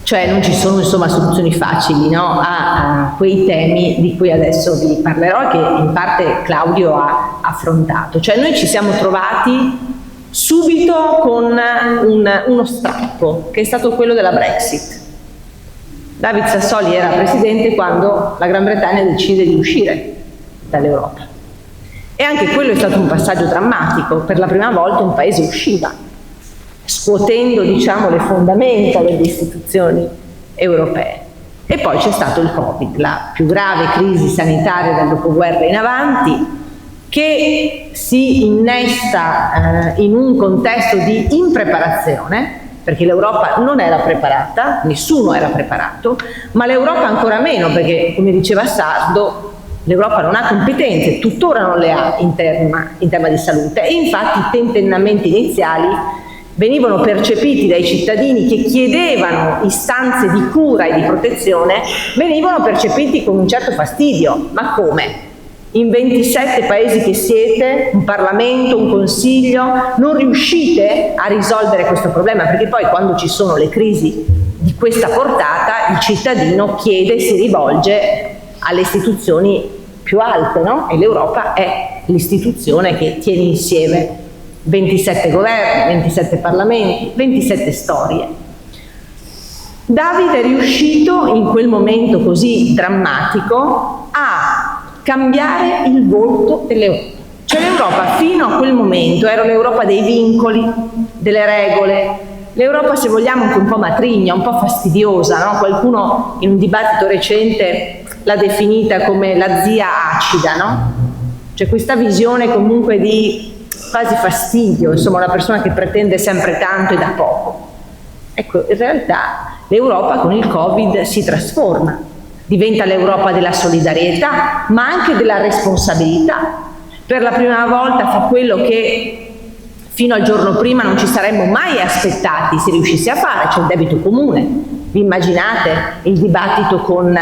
Cioè non ci sono insomma soluzioni facili, no? a quei temi di cui adesso vi parlerò e che in parte Claudio ha affrontato. Cioè noi ci siamo trovati subito con uno strappo che è stato quello della Brexit. David Sassoli era presidente quando la Gran Bretagna decide di uscire dall'Europa, e anche quello è stato un passaggio drammatico. Per la prima volta un paese usciva, scuotendo diciamo le fondamenta delle istituzioni europee. E poi c'è stato il Covid, la più grave crisi sanitaria dal dopoguerra in avanti, che si innesta in un contesto di impreparazione, perché l'Europa non era preparata, nessuno era preparato, ma l'Europa ancora meno, perché come diceva Sardo, l'Europa non ha competenze, tuttora non le ha in tema di salute, e infatti i tentennamenti iniziali venivano percepiti dai cittadini che chiedevano istanze di cura e di protezione, venivano percepiti con un certo fastidio. Ma come? In 27 paesi che siete, un Parlamento, un Consiglio, non riuscite a risolvere questo problema? Perché poi quando ci sono le crisi di questa portata, il cittadino chiede e si rivolge alle istituzioni più alte, no? E l'Europa è l'istituzione che tiene insieme 27 governi, 27 parlamenti, 27 storie. Davide è riuscito in quel momento così drammatico a cambiare il volto dell'Europa. Cioè l'Europa fino a quel momento era l'Europa dei vincoli, delle regole, l'Europa, se vogliamo, anche un po' matrigna, un po' fastidiosa, no? Qualcuno in un dibattito recente l'ha definita come la zia acida, no? Cioè questa visione comunque di quasi fastidio, insomma una persona che pretende sempre tanto e da poco. Ecco, in realtà l'Europa con il Covid si trasforma, diventa l'Europa della solidarietà, ma anche della responsabilità. Per la prima volta fa quello che fino al giorno prima non ci saremmo mai aspettati si riuscisse a fare, cioè il debito comune. Vi immaginate il dibattito con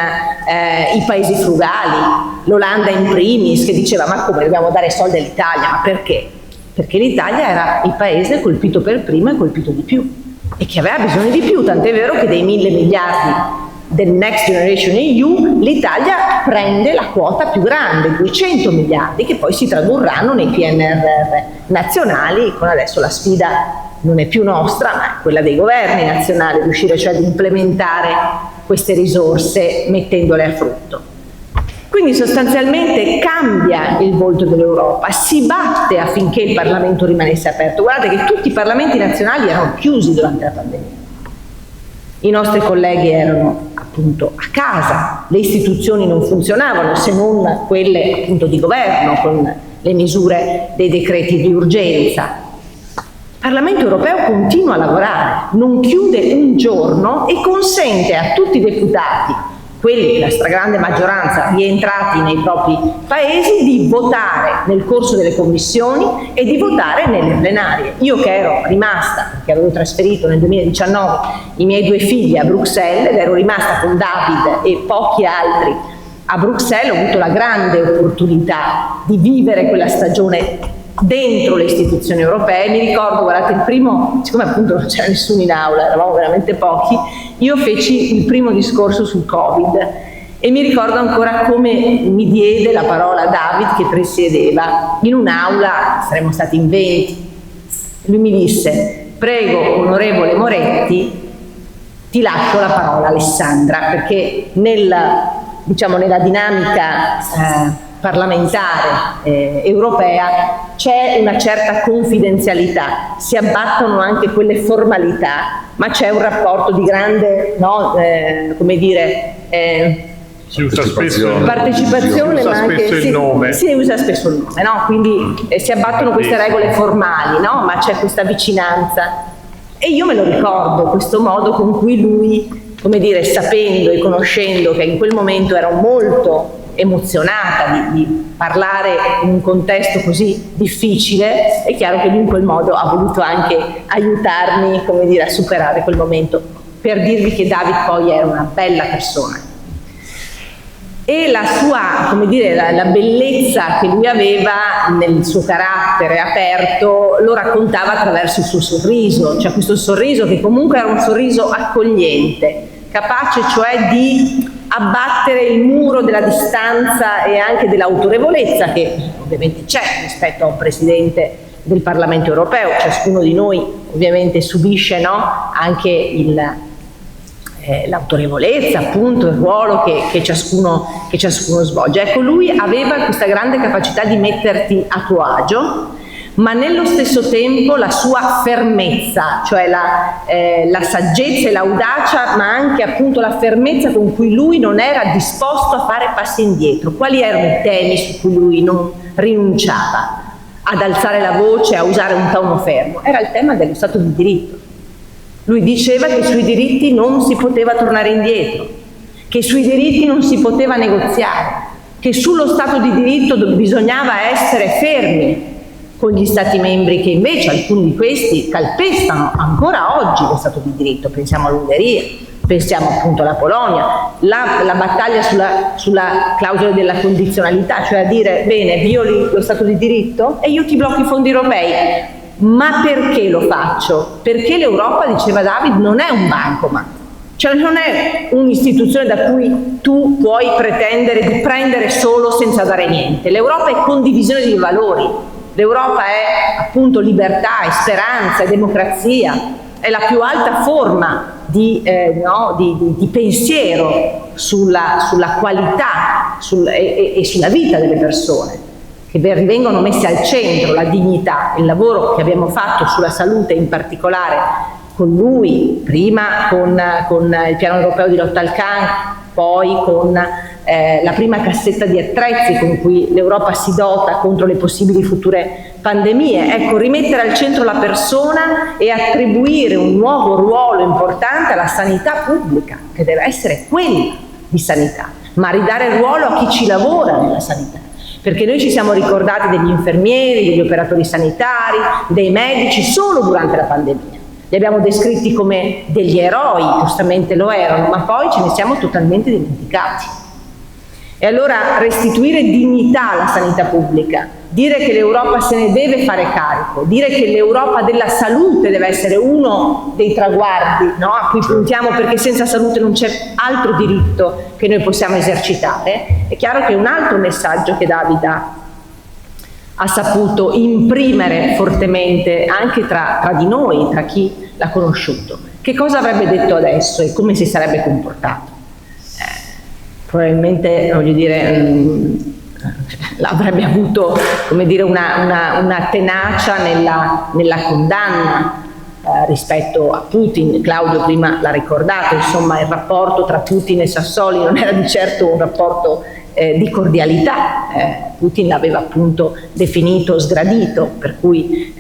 i paesi frugali, l'Olanda in primis, che diceva ma come dobbiamo dare soldi all'Italia? Ma perché? Perché l'Italia era il paese colpito per primo e colpito di più e che aveva bisogno di più, tant'è vero che dei 1.000 miliardi del Next Generation EU l'Italia prende la quota più grande, 200 miliardi, che poi si tradurranno nei PNRR nazionali, con adesso la sfida non è più nostra, ma è quella dei governi nazionali, riuscire cioè ad implementare queste risorse mettendole a frutto. Quindi sostanzialmente cambia il volto dell'Europa, si batte affinché il Parlamento rimanesse aperto. Guardate che tutti i parlamenti nazionali erano chiusi durante la pandemia. I nostri colleghi erano appunto a casa, le istituzioni non funzionavano se non quelle appunto di governo con le misure dei decreti di urgenza. Il Parlamento europeo continua a lavorare, non chiude un giorno e consente a tutti i deputati, quelli la stragrande maggioranza rientrati nei propri paesi, di votare nel corso delle commissioni e di votare nelle plenarie. Io che ero rimasta, perché avevo trasferito nel 2019 i miei 2 figli a Bruxelles ed ero rimasta con David e pochi altri a Bruxelles, ho avuto la grande opportunità di vivere quella stagione dentro le istituzioni europee. Mi ricordo, guardate, il primo, siccome appunto non c'era nessuno in aula, eravamo veramente pochi, io feci il primo discorso sul Covid e mi ricordo ancora come mi diede la parola David che presiedeva in un'aula, saremmo stati in 20. Lui mi disse: prego onorevole Moretti, ti lascio la parola Alessandra, perché nella dinamica parlamentare europea c'è una certa confidenzialità, si abbattono anche quelle formalità, ma c'è un rapporto di grande, si usa spesso partecipazione, ma anche il nome. Si usa spesso il nome, no? Quindi si abbattono queste regole formali, no? Ma c'è questa vicinanza. E io me lo ricordo, questo modo con cui lui, sapendo e conoscendo che in quel momento ero molto emozionata di parlare in un contesto così difficile, è chiaro che lui in quel modo ha voluto anche aiutarmi, a superare quel momento, per dirvi che David poi era una bella persona. E la sua, la bellezza che lui aveva nel suo carattere aperto lo raccontava attraverso il suo sorriso, cioè questo sorriso che comunque era un sorriso accogliente, capace cioè di abbattere il muro della distanza e anche dell'autorevolezza che ovviamente c'è rispetto a un Presidente del Parlamento europeo. Ciascuno di noi ovviamente subisce, anche l'autorevolezza, appunto, il ruolo che ciascuno svolge. Ecco, lui aveva questa grande capacità di metterti a tuo agio, ma nello stesso tempo la sua fermezza, cioè la saggezza e l'audacia, ma anche appunto la fermezza con cui lui non era disposto a fare passi indietro. Quali erano i temi su cui lui non rinunciava ad alzare la voce, a usare un tono fermo? Era il tema dello Stato di diritto. Lui diceva che sui diritti non si poteva tornare indietro, che sui diritti non si poteva negoziare, che sullo Stato di diritto bisognava essere fermi con gli Stati membri che invece, alcuni di questi, calpestano ancora oggi lo Stato di diritto. Pensiamo all'Ungheria, pensiamo appunto alla Polonia, la battaglia sulla clausola della condizionalità, cioè a dire: bene, violi lo Stato di diritto e io ti blocco i fondi europei. Ma perché lo faccio? Perché l'Europa, diceva David, non è un bancomat, cioè non è un'istituzione da cui tu puoi pretendere di prendere solo senza dare niente. L'Europa è condivisione di valori, l'Europa è appunto libertà, è speranza, è democrazia, è la più alta forma di pensiero sulla qualità e sulla vita delle persone, che vengono messe al centro, la dignità. Il lavoro che abbiamo fatto sulla salute, in particolare con lui, prima con il piano europeo di lotta al cancro, poi con la prima cassetta di attrezzi con cui l'Europa si dota contro le possibili future pandemie. Ecco, rimettere al centro la persona e attribuire un nuovo ruolo importante alla sanità pubblica, che deve essere quella di sanità, ma ridare ruolo a chi ci lavora nella sanità. perché noi ci siamo ricordati degli infermieri, degli operatori sanitari, dei medici solo durante la pandemia. Li abbiamo descritti come degli eroi, giustamente lo erano, ma poi ce ne siamo totalmente dimenticati. E allora restituire dignità alla sanità pubblica, dire che l'Europa se ne deve fare carico, dire che l'Europa della salute deve essere uno dei traguardi, no, a cui puntiamo, perché senza salute non c'è altro diritto che noi possiamo esercitare, è chiaro che è un altro messaggio che David ha saputo imprimere fortemente anche tra di noi, tra chi l'ha conosciuto. Che cosa avrebbe detto adesso e come si sarebbe comportato? Probabilmente, voglio dire, avrebbe avuto, come dire, una tenacia nella condanna rispetto a Putin. Claudio prima l'ha ricordato, insomma il rapporto tra Putin e Sassoli non era di certo un rapporto di cordialità. Putin l'aveva appunto definito sgradito, per cui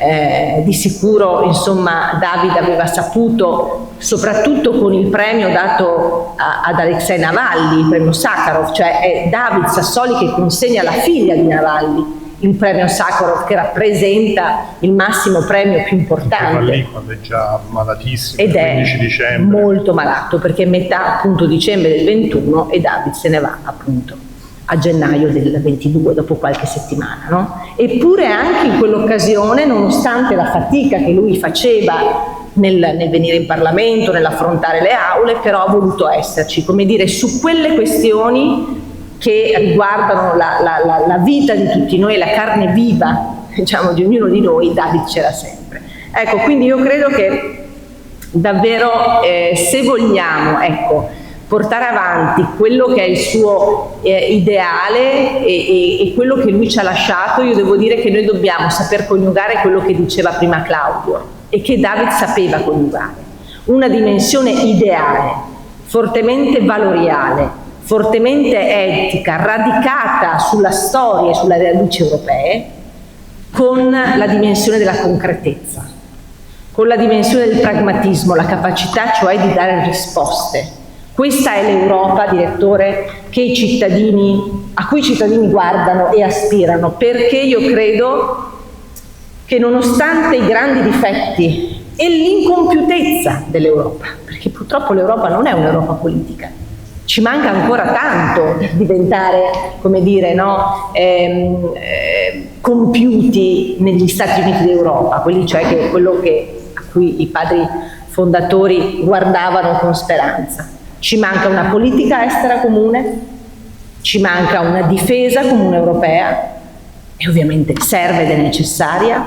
di sicuro, insomma, David aveva saputo, soprattutto con il premio dato ad Alexei Navalny, il premio Sakharov, cioè è David Sassoli che consegna alla figlia di Navalny il premio Sakharov, che rappresenta il massimo premio più importante. Lì quando è già malatissimo, ed il 15 è dicembre. molto malato, perché è metà appunto dicembre del 21 e David se ne va appunto a gennaio del 22, dopo qualche settimana, no? Eppure anche in quell'occasione, nonostante la fatica che lui faceva nel venire in Parlamento, nell'affrontare le aule, però ha voluto esserci, come dire, su quelle questioni che riguardano la vita di tutti noi, la carne viva, diciamo, di ognuno di noi. David c'era sempre. Ecco, quindi io credo che davvero, se vogliamo, ecco, portare avanti quello che è il suo ideale e quello che lui ci ha lasciato, io devo dire che noi dobbiamo saper coniugare quello che diceva prima Claudio e che David sapeva coniugare: una dimensione ideale, fortemente valoriale, fortemente etica, radicata sulla storia e sulle radici europee, con la dimensione della concretezza, con la dimensione del pragmatismo, la capacità cioè di dare risposte. Questa è l'Europa, direttore, che a cui i cittadini guardano e aspirano, perché io credo che nonostante i grandi difetti e l'incompiutezza dell'Europa, perché purtroppo l'Europa non è un'Europa politica, ci manca ancora tanto per diventare, come dire, no, compiuti negli Stati Uniti d'Europa, quelli cioè a cui i padri fondatori guardavano con speranza. Ci manca una politica estera comune, ci manca una difesa comune europea e ovviamente serve ed è necessaria.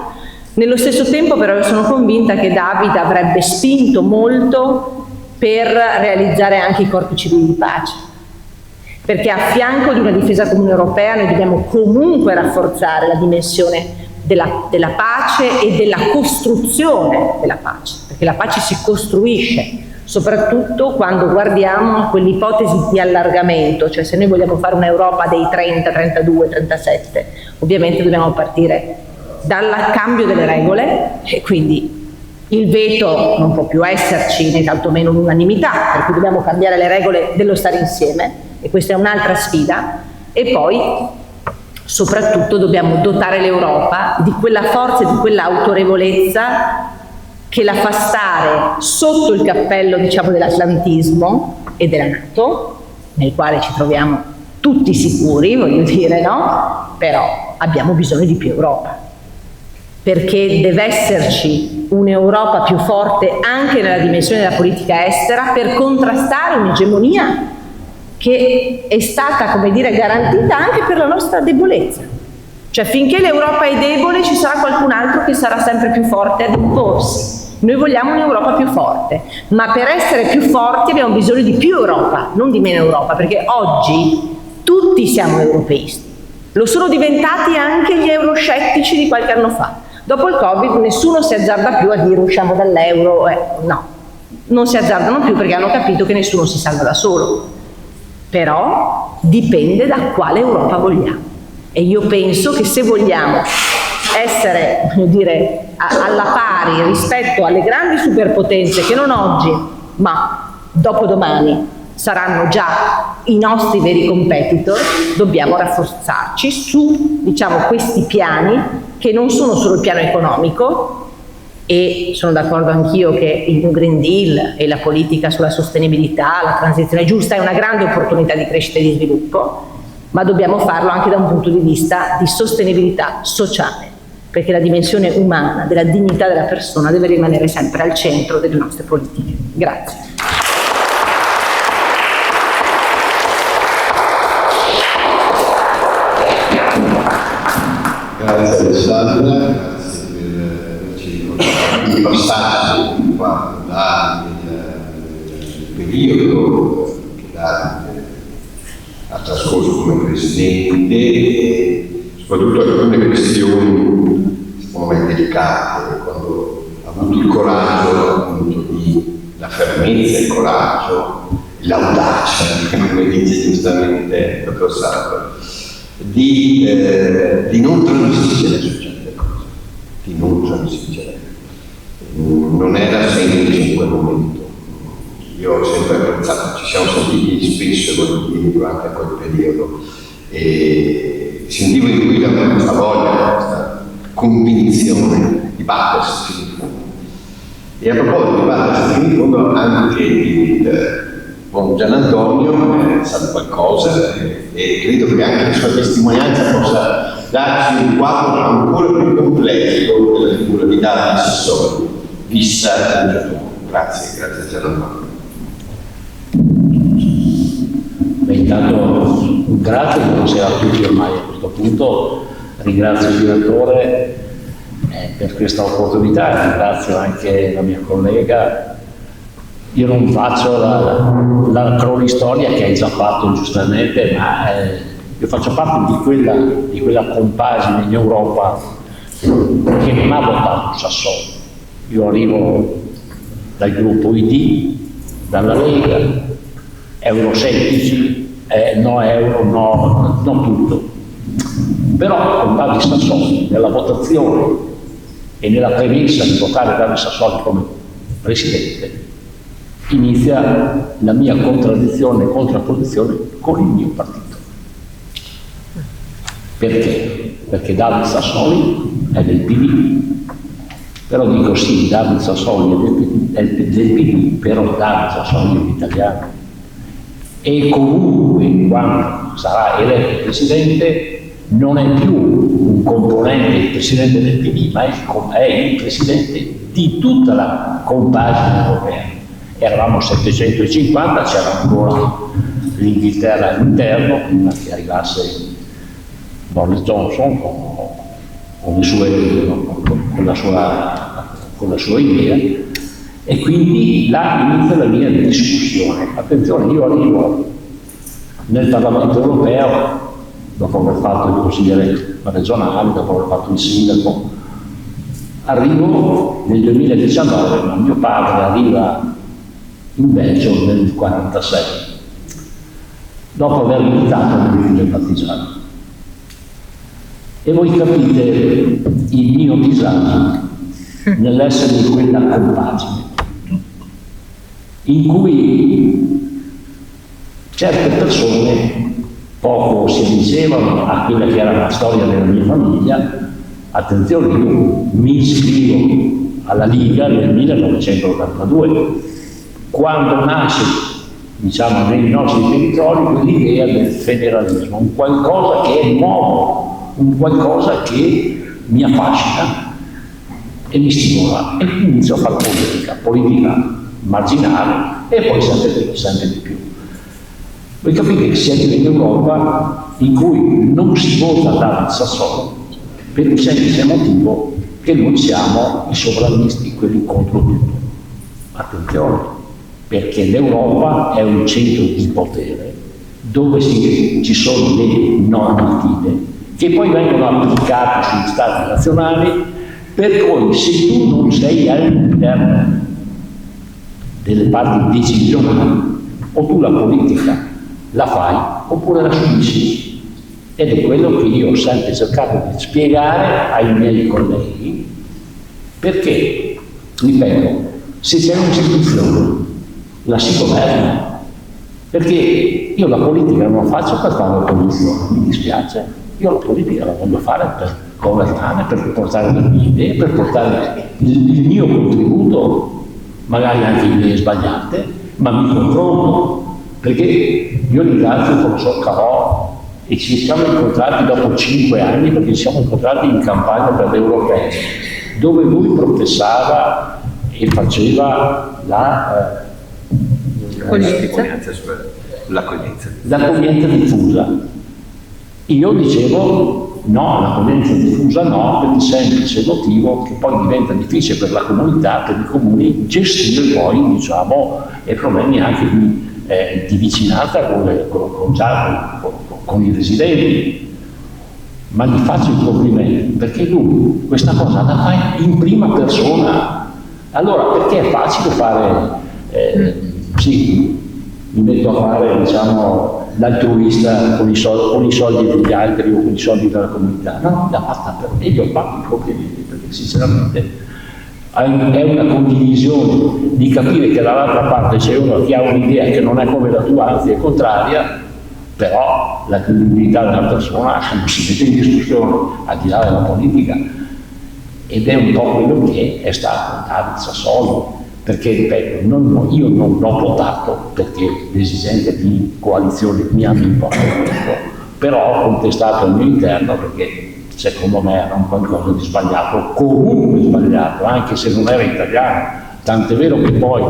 Nello stesso tempo però io sono convinta che David avrebbe spinto molto per realizzare anche i corpi civili di pace, perché a fianco di una difesa comune europea noi dobbiamo comunque rafforzare la dimensione della pace e della costruzione della pace, perché la pace si costruisce soprattutto quando guardiamo a quell'ipotesi di allargamento, cioè se noi vogliamo fare un'Europa dei 30, 32, 37, ovviamente dobbiamo partire dal cambio delle regole e quindi il veto non può più esserci né tantomeno l'unanimità, per cui dobbiamo cambiare le regole dello stare insieme e questa è un'altra sfida, e poi soprattutto dobbiamo dotare l'Europa di quella forza e di quell'autorevolezza che la fa stare sotto il cappello, diciamo, dell'atlantismo e della NATO, nel quale ci troviamo tutti sicuri, voglio dire, no? Però abbiamo bisogno di più Europa, perché deve esserci un'Europa più forte anche nella dimensione della politica estera per contrastare un'egemonia che è stata, come dire, garantita anche per la nostra debolezza. Cioè finché l'Europa è debole ci sarà qualcun altro che sarà sempre più forte ad imporsi. Noi vogliamo un'Europa più forte, ma per essere più forti abbiamo bisogno di più Europa, non di meno Europa, perché oggi tutti siamo europeisti. Lo sono diventati anche gli euroscettici di qualche anno fa. Dopo il Covid nessuno si azzarda più a dire usciamo dall'euro, no, non si azzardano più perché hanno capito che nessuno si salva da solo. Però dipende da quale Europa vogliamo. E io penso che se vogliamo essere, voglio dire, alla pari rispetto alle grandi superpotenze che non oggi, ma dopodomani saranno già i nostri veri competitor, dobbiamo rafforzarci su, diciamo, questi piani che non sono solo il piano economico, e sono d'accordo anch'io che il New Green Deal e la politica sulla sostenibilità, la transizione giusta è una grande opportunità di crescita e di sviluppo, ma dobbiamo farlo anche da un punto di vista di sostenibilità sociale, perché la dimensione umana, della dignità della persona deve rimanere sempre al centro delle nostre politiche. Grazie. Grazie Alessandra, grazie per averci ricordato i passaggi riguardanti il periodo che Davide ha trascorso come Presidente e soprattutto alcune questioni estremamente delicate, quando ha avuto il coraggio appunto la fermezza, il coraggio, l'audacia, come dice giustamente il dottor Sarko, di non transigere su certe cose, di non transigere. Non era semplice in quel momento. Io ho sempre apprezzato, ci siamo sentiti spesso e volentieri durante quel periodo e sentivo in lui questa voglia, questa convinzione di battersi fino in fondo. E a proposito di battersi fino in fondo, anche il buon Gian Antonio sa qualcosa e credo che anche la sua testimonianza possa darci un quadro ancora più completo della figura di Davide Sassoli, vista da un certo punto. Grazie Gian Antonio. Beh, intanto grazie, buonasera a tutti ormai a questo punto, ringrazio il direttore per questa opportunità, ringrazio anche la mia collega. Io non faccio la cronistoria che hai già fatto giustamente, ma io faccio parte di quella compagine in Europa che non ha votato Sassoli. Io arrivo dal gruppo ID, dalla Lega, euroscettici, no euro, no tutto. Però con Davide Sassoli, nella votazione e nella premessa di votare Davide Sassoli come Presidente, inizia la mia contraddizione e contrapposizione con il mio partito. Perché? Perché Davide Sassoli è del PD, però dico sì, Davide Sassoli è del PD, però Davide Sassoli è italiano. E comunque, quando sarà eletto Presidente, non è più un componente, il Presidente del PD, ma è il Presidente di tutta la compagine europea. Eravamo 750, c'era ancora l'Inghilterra all'interno, prima che arrivasse Boris Johnson con la sua idea, e quindi là inizia la mia discussione. Attenzione, io arrivo nel Parlamento europeo dopo aver fatto il consigliere regionale, dopo aver fatto il sindaco, arrivo nel 2019, ma mio padre arriva in Belgio nel 1946, dopo aver militato nel rifugio partigiano. E voi capite il mio disagio nell'essere in quella compagine, in cui certe persone poco si addiceivano a quella che era la storia della mia famiglia. Attenzione, io mi iscrivo alla Liga nel 1982, quando nasce, diciamo, nei nostri territori l'idea del federalismo, un qualcosa che è nuovo, un qualcosa che mi affascina e mi stimola, e quindi inizio a fare politica marginale e poi sempre di più. Voi capite che siete in Europa in cui non si vota Davide Sassoli per il semplice motivo che noi siamo i sovranisti, quelli contro tutto. Attenzione, perché l'Europa è un centro di potere dove ci sono delle normative che poi vengono applicate sugli stati nazionali, per cui se tu non sei all'interno delle parti decisionali, o tu la politica la fai oppure la subisci. Ed è quello che io ho sempre cercato di spiegare ai miei colleghi, perché, ripeto, se c'è un'istituzione la si governa, Perché io la politica non la faccio per fare l'opposizione, mi dispiace, io la politica la voglio fare per governare, per portare le mie idee, per portare il mio contributo, magari anche idee sbagliate, ma mi confronto, perché io ringrazio il professor Carò e ci siamo incontrati dopo 5 anni, perché ci siamo incontrati in campagna per le europee, dove lui professava e faceva l'accoglienza diffusa. Io dicevo no, l'accoglienza diffusa no, per il semplice motivo che poi diventa difficile per la comunità, per i comuni, gestire poi, diciamo, i problemi anche di vicinanza con i residenti. Ma gli faccio i complimenti, perché lui questa cosa la fa in prima persona. Allora, perché è facile fare, sì, mi metto a fare, diciamo, l'altruista con i soldi degli altri o con i soldi della comunità. No, l'ha fatta per me, gli ho fatto i complimenti, perché sinceramente è una condivisione di capire che dall'altra parte c'è uno che ha un'idea che non è come la tua, anzi è contraria, però la credibilità della persona non si mette in discussione al di là della politica, ed è un po' quello che è stato David Sassoli, perché ripeto, io non l'ho votato perché le esigenze di coalizione mi hanno imposto questo, però ho contestato al mio interno perché secondo me era un qualcosa di sbagliato, comunque sbagliato, anche se non era italiano, tant'è vero che poi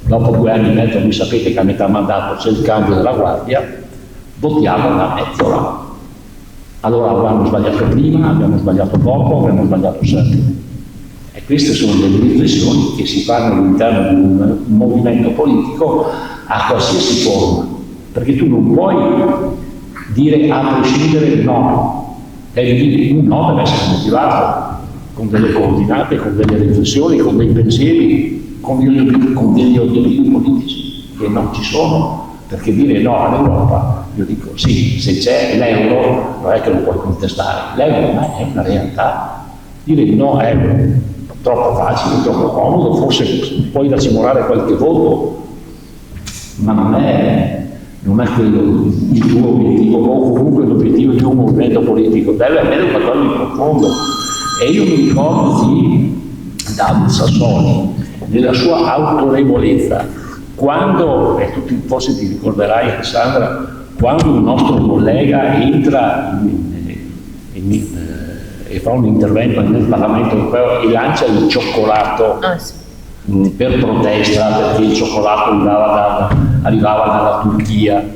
dopo 2 anni e mezzo, voi sapete che a metà mandato c'è il cambio della guardia, votiamo la Metzola. Allora abbiamo sbagliato prima, abbiamo sbagliato dopo, abbiamo sbagliato sempre. E queste sono delle riflessioni che si fanno all'interno di un movimento politico a qualsiasi forma, perché tu non puoi dire a prescindere no, un no deve essere motivato con delle coordinate, con delle riflessioni, con dei pensieri, con degli obiettivi politici che non ci sono. Perché dire no all'Europa, io dico sì, se c'è l'euro non è che lo puoi contestare, l'euro è una realtà. Dire no all'euro è troppo facile, troppo comodo, forse puoi racimolare qualche voto, ma non è quello il tuo obiettivo, o comunque l'obiettivo di un movimento politico, deve avere qualcosa di profondo. E io mi ricordo di David Sassoli, nella sua autorevolezza, quando, e tu forse ti ricorderai Alessandra, quando un nostro collega entra e fa un intervento nel Parlamento europeo e lancia il cioccolato per protesta, perché il cioccolato arrivava dalla Turchia,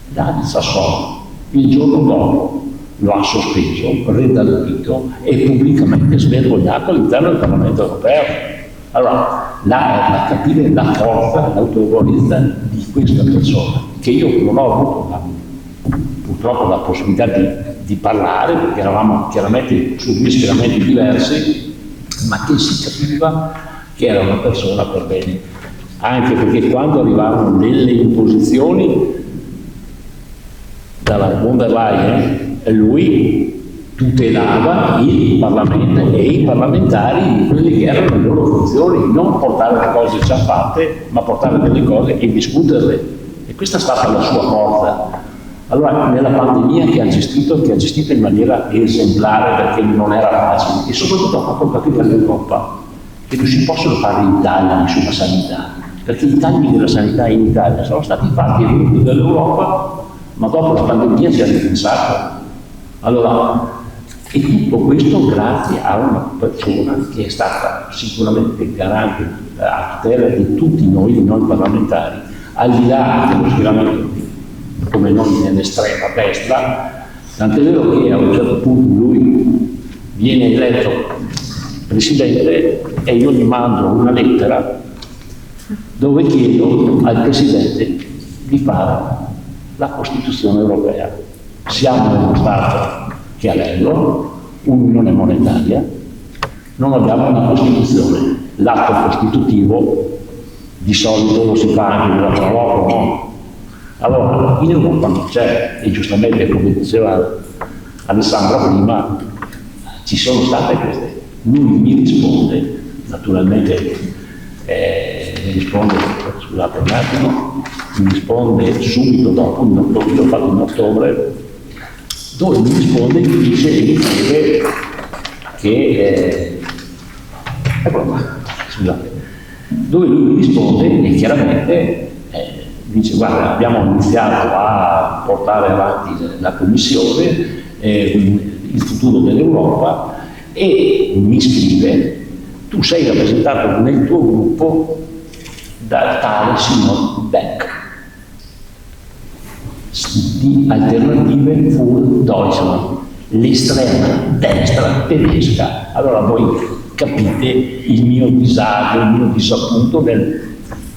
David Sassoli il giorno dopo lo ha sospeso, redarguito e pubblicamente svergognato all'interno del Parlamento europeo. Allora, là è da capire la forza, l'autorevolezza di questa persona, che io non ho avuto purtroppo la possibilità di parlare, perché eravamo chiaramente su 2 schieramenti diversi, ma che si capiva che era una persona per bene, anche perché quando arrivavano delle imposizioni dalla von der Leyen, lui tutelava il Parlamento e i parlamentari di quelle che erano le loro funzioni, non portare le cose già fatte, ma portare delle cose e discuterle. E questa è stata la sua forza. Allora, nella pandemia che ha gestito in maniera esemplare, perché non era facile, e soprattutto ha fatto capire all'Europa che non si possono fare i tagli sulla sanità, perché i tagli della sanità in Italia sono stati fatti all'inizio dell'Europa, ma dopo la pandemia si è ripensato. Allora, e tutto questo grazie a una persona che è stata sicuramente garante a tutela di tutti noi parlamentari, al di là dello schieramento come noi nell'estrema destra, tant'è vero che a un certo punto lui viene eletto presidente e io gli mando una lettera dove chiedo al presidente di fare la Costituzione europea. Siamo in uno Stato che ha l'euro, un'unione monetaria, non abbiamo una Costituzione. L'atto costitutivo di solito lo si fa anche nella Europa, no? Allora, in Europa non c'è, e giustamente come diceva Alessandra prima, ci sono state queste. Lui mi risponde, naturalmente mi risponde, scusate un attimo, mi risponde subito dopo, l'ho fatto in ottobre, dove mi risponde e mi dice e mi chiede che eccolo qua, scusate, dove lui mi risponde e chiaramente dice: guarda, abbiamo iniziato a portare avanti la commissione, il futuro dell'Europa, e mi scrive: tu sei rappresentato nel tuo gruppo da tale Simon Beck di Alternative für Deutschland, l'estrema destra tedesca. Allora voi capite il mio disagio, il mio disappunto.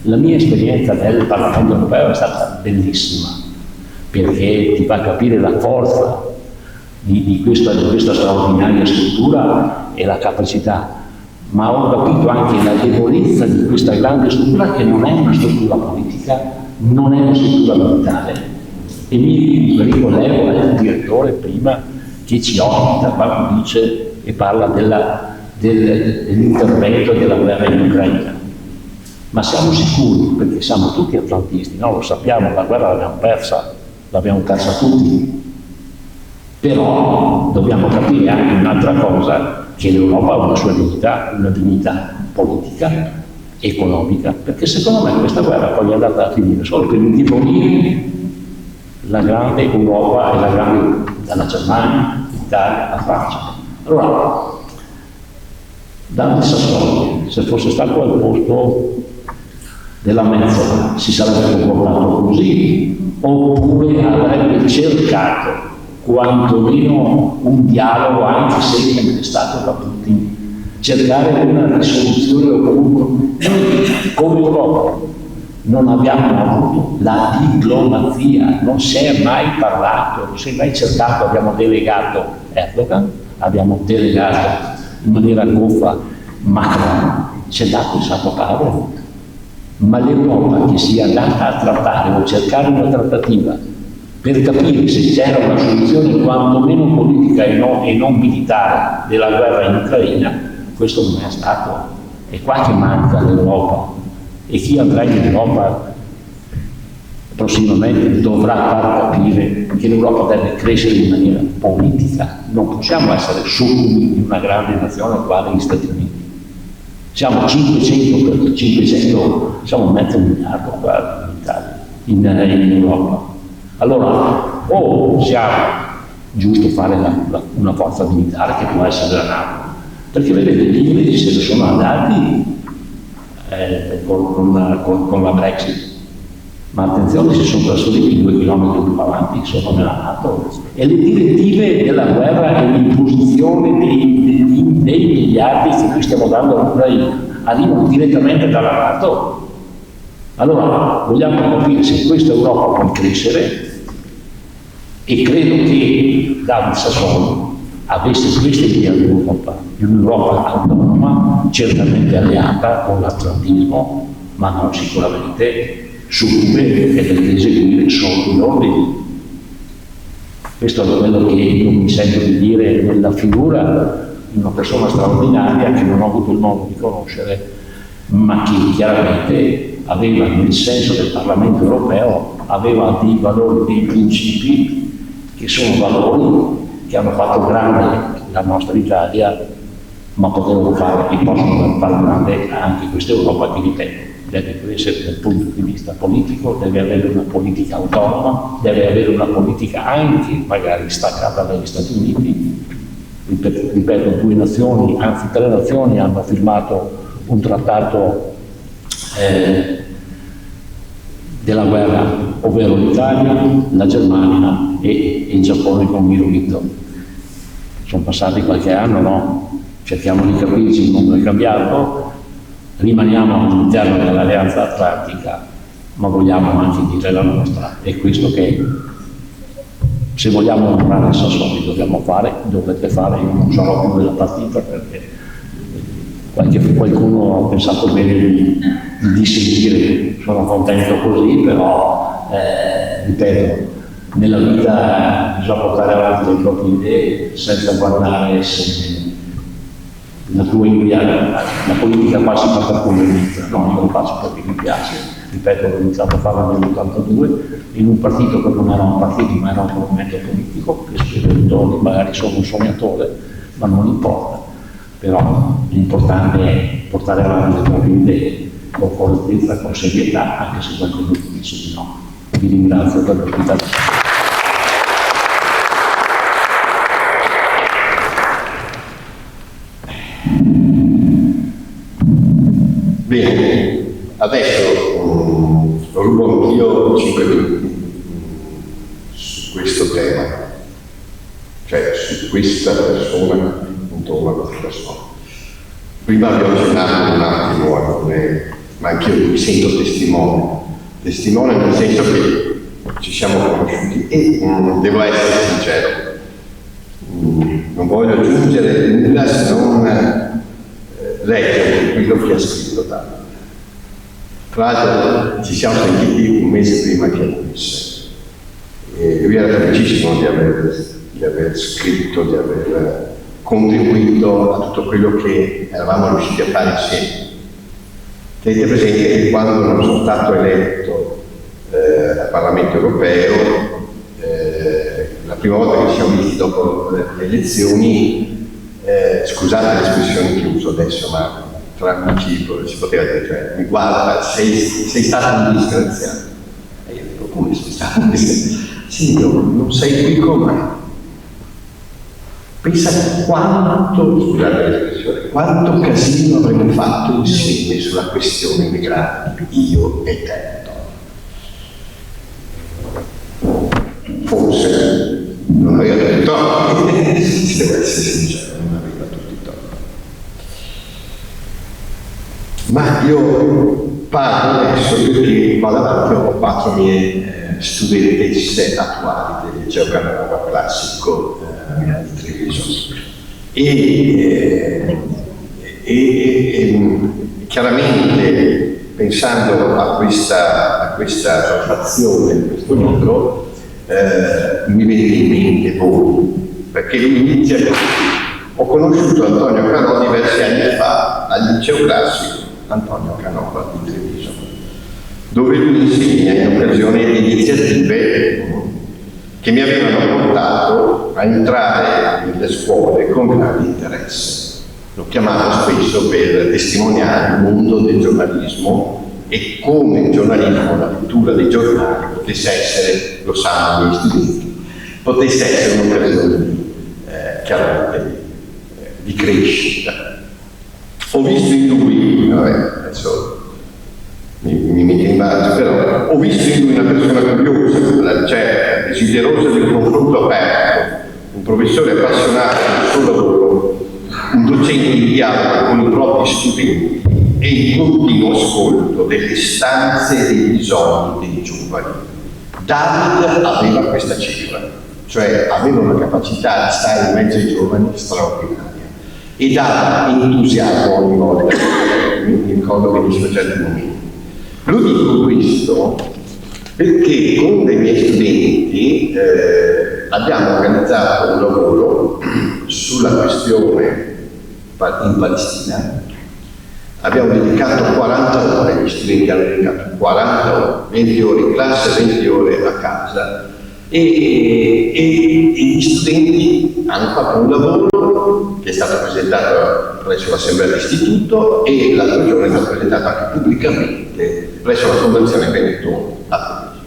La mia esperienza nel Parlamento europeo è stata bellissima, perché ti fa capire la forza di questa straordinaria struttura e la capacità, ma ho capito anche la debolezza di questa grande struttura, che non è una struttura politica, non è una struttura militare. E mi ricollego al direttore prima che ci ospita quando dice e parla dell'intervento e della guerra in Ucraina. Ma siamo sicuri, perché siamo tutti atlantisti, no? Lo sappiamo, la guerra l'abbiamo persa tutti. Però dobbiamo capire anche un'altra cosa, che l'Europa ha una sua dignità, una dignità politica, economica, perché secondo me questa guerra poi è andata a finire solo per indebolire la grande Europa e dalla Germania, l'Italia, la Francia. Allora, David Sassoli, se fosse stato al posto della Metsola, si sarebbe comportato così, oppure avrebbe cercato quantomeno un dialogo, anche se contestato da tutti, cercare una risoluzione, o comunque noi come Europa non abbiamo avuto la diplomazia, non si è mai parlato, non si è mai cercato. Abbiamo delegato Erdogan, abbiamo delegato in maniera goffa Macron, c'è dato il Santo Padre, ma l'Europa che sia andata a trattare o cercare una trattativa per capire se c'era una soluzione quantomeno politica e non militare della guerra in Ucraina, questo non è stato. È qua che manca l'Europa, e chi andrà in Europa prossimamente dovrà far capire che l'Europa deve crescere in maniera politica. Non possiamo essere succubi di una grande nazione quale gli Stati Uniti. Siamo 500, siamo mezzo miliardo qua in Italia, in Europa. Allora, o siamo giusto fare una forza militare che può essere la NATO, perché vedete, gli inglesi se ne sono andati con la Brexit, ma attenzione, si sono trasferiti 2 chilometri più avanti, sono nella NATO, e le direttive della guerra e l'imposizione dei miliardi che noi stiamo dando all'Ucraina arrivano direttamente dalla NATO. Allora vogliamo capire se questa Europa può crescere, e credo che David Sassoli avesse questa idea di un'Europa autonoma, certamente alleata con l'atlantismo, ma non sicuramente succube che deve eseguire solo gli ordini. Questo è quello che io mi sento di dire nella figura di una persona straordinaria che non ho avuto il modo di conoscere, ma che chiaramente aveva, nel senso del Parlamento europeo, aveva dei valori, dei principi che sono valori che hanno fatto grande la nostra Italia, ma potevano fare e possono far grande anche questa Europa, che ripeto, deve crescere dal punto di vista politico, deve avere una politica autonoma, deve avere una politica anche magari staccata dagli Stati Uniti. Ripeto, 2 nazioni, anzi 3 nazioni hanno firmato un trattato della guerra, ovvero l'Italia, la Germania e il Giappone con Hirohito. Sono passati qualche anno, no? Cerchiamo di capirci, il mondo è cambiato, rimaniamo all'interno dell'Alleanza Atlantica, ma vogliamo anche dire la nostra. È questo che, se vogliamo onorare Sassoli, dovete fare. Io non sarò più della partita, perché qualcuno ha pensato bene di dissentire. Sono contento così, però ripeto, nella vita bisogna portare avanti le proprie idee senza guardare se la tua inviata, la politica qua si fa per convenienza, no, io lo faccio perché mi piace, ripeto, l'ho iniziato a fare nel 82 in un partito che non era un partito ma era un movimento politico, che spero magari sono un sognatore, ma non importa, però l'importante è portare avanti le proprie idee con correttezza, con serietà, anche se qualcuno ti dice di no. Vi ringrazio per l'ospitalità. Bene, adesso rubo anch'io 5 minuti su questo tema, cioè su questa persona, intorno a questa persona. Prima abbiamo accennato un attimo alcune, ma anch'io mi sento testimone nel senso che ci siamo conosciuti e devo essere sincero, non voglio aggiungere nulla se non leggere quello che ha scritto Davide. Tra l'altro ci siamo sentiti un mese prima che morisse e lui era felicissimo di aver scritto, di aver contribuito a tutto quello che eravamo riusciti a fare insieme. Tenete presente che quando non sono stato eletto al Parlamento europeo, la prima volta che ci siamo visti dopo le elezioni, scusate l'espressione che uso adesso, ma tra amici si poteva dire, cioè, mi guarda, sei stato un disgraziato. E io dico, come sei stato un disgraziato? Sì, non sei qui con me. Pensa quanto, scusate l'espressione, quanto casino avremmo fatto insieme sulla questione migranti, io e te. Forse non aveva tutti i torti, si deve essere sincero, non aveva tutti i torti. Ma io parlo adesso perché qua davanti ho 4 mie studentesse attuali del liceo Canova classico di Treviso. E chiaramente pensando a questa fazione, a questo libro, mi viene in mente voi, perché lui inizia così. Ho conosciuto Antonio Canova diversi anni fa al liceo classico Antonio Canova di Treviso, dove lui insegna in occasione di iniziative che mi avevano portato a entrare nelle scuole con grande interesse. Lo chiamavo spesso per testimoniare il mondo del giornalismo e come il giornalismo, la lettura dei giornali potesse essere, lo sanno i miei studenti, potesse essere un'occasione chiaramente di crescita. Ho visto in lui, adesso mi metto in imbarazzo, però ho visto in lui una persona curiosa, ricerca, desiderosa di un confronto aperto, un professore appassionato del suo lavoro, un docente in dialogo con i propri studenti e in continuo ascolto delle istanze e dei bisogni dei giovani. David aveva questa cifra, cioè aveva una capacità di stare in mezzo ai giovani straordinaria e dava entusiasmo ogni volta, mi ricordo benissimo certi momenti. Lo dico questo perché con dei miei studenti abbiamo organizzato un lavoro sulla questione in Palestina. Abbiamo dedicato 40 ore, gli studenti hanno dedicato 40 ore, 20 ore in classe, 20 ore a casa e gli studenti hanno fatto un lavoro che è stato presentato presso l'Assemblea dell'Istituto e l'altro giorno è stato presentato anche pubblicamente presso la Fondazione Benetton a Treviso.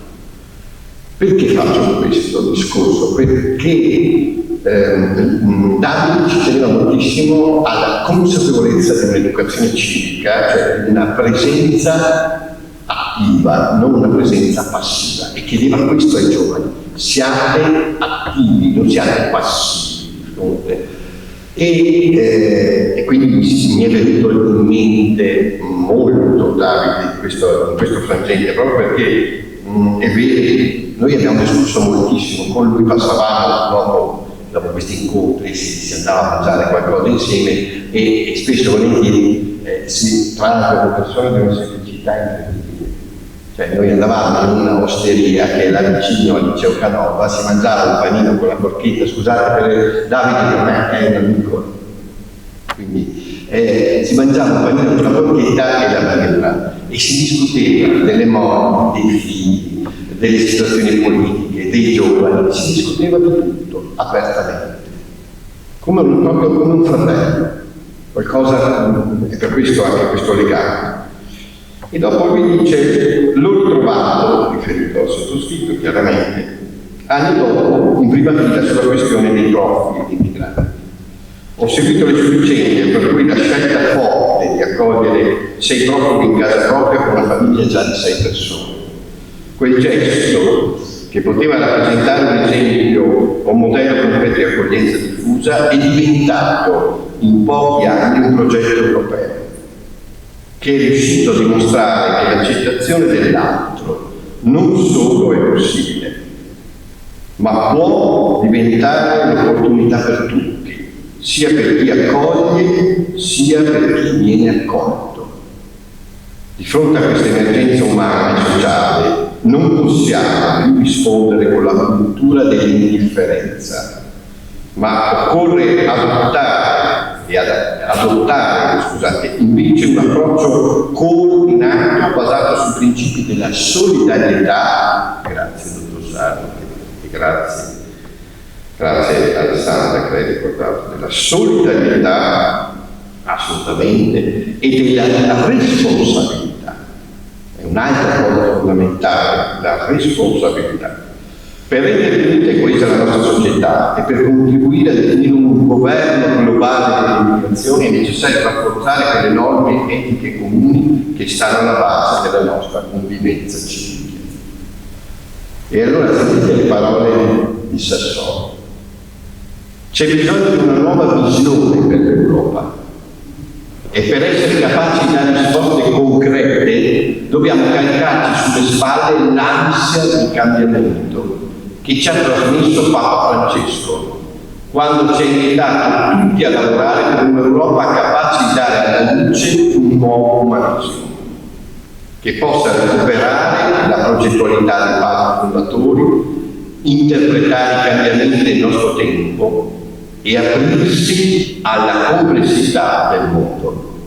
Perché faccio questo discorso? Perché Davide ci teneva moltissimo alla consapevolezza di un'educazione civica, cioè di una presenza attiva, non una presenza passiva, e chiedeva questo ai giovani: siate attivi, non siate passivi. E quindi mi è venuto in mente molto Davide in questo frangente, proprio perché è vero, noi abbiamo discusso moltissimo, con lui passavamo dopo questi incontri, si andava a mangiare qualcosa insieme e spesso volentieri tra l'altro le persone di una semplicità incredibile. Cioè noi andavamo in una osteria che era vicino al liceo Canova, si mangiava un panino con la forchetta, scusate per Davide, per me è un amico. Quindi si mangiava un panino con la porchetta e la birra e si discuteva delle morti, dei figli, delle situazioni politiche, dei giovani, si discuteva di tutto apertamente, proprio come un fratello, qualcosa, è per questo anche questo legame. E dopo lui dice, l'ho ritrovato, riferito al sottoscritto chiaramente, anni dopo, in prima fila sulla questione dei profughi e dei migranti. Ho seguito le sue vicende, per cui la scelta forte di accogliere 6 profughi in casa propria con una famiglia già di 6 persone. Quel gesto, che poteva rappresentare un esempio o un modello concreto di accoglienza diffusa, è diventato in pochi anni un progetto europeo, che è riuscito a dimostrare che l'accettazione dell'altro non solo è possibile, ma può diventare un'opportunità per tutti, sia per chi accoglie, sia per chi viene accolto. Di fronte a questa emergenza umana e sociale non possiamo più rispondere con la cultura dell'indifferenza, ma occorre adottare invece un approccio coordinato basato sui principi della solidarietà. Grazie dottor Sarri, e grazie Alessandra che l'hai ricordato, della solidarietà assolutamente e della responsabilità. È un'altra cosa fondamentale, la responsabilità. Per rendere più utile e coesa la nostra società e per contribuire a definire un governo globale dell'immigrazione è necessario rafforzare quelle norme etiche comuni che stanno alla base della nostra convivenza civile. E allora sentite le parole di Sassoli. C'è bisogno di una nuova visione per l'Europa e per essere capaci di dare risposte concrete dobbiamo caricarci sulle spalle l'ansia di cambiamento che ci ha trasmesso Papa Francesco quando ci ha invitato tutti a lavorare per un'Europa capace di dare alla luce un nuovo umanesimo che possa recuperare la progettualità dei padri fondatori, interpretare i cambiamenti del nostro tempo e aprirsi alla complessità del mondo.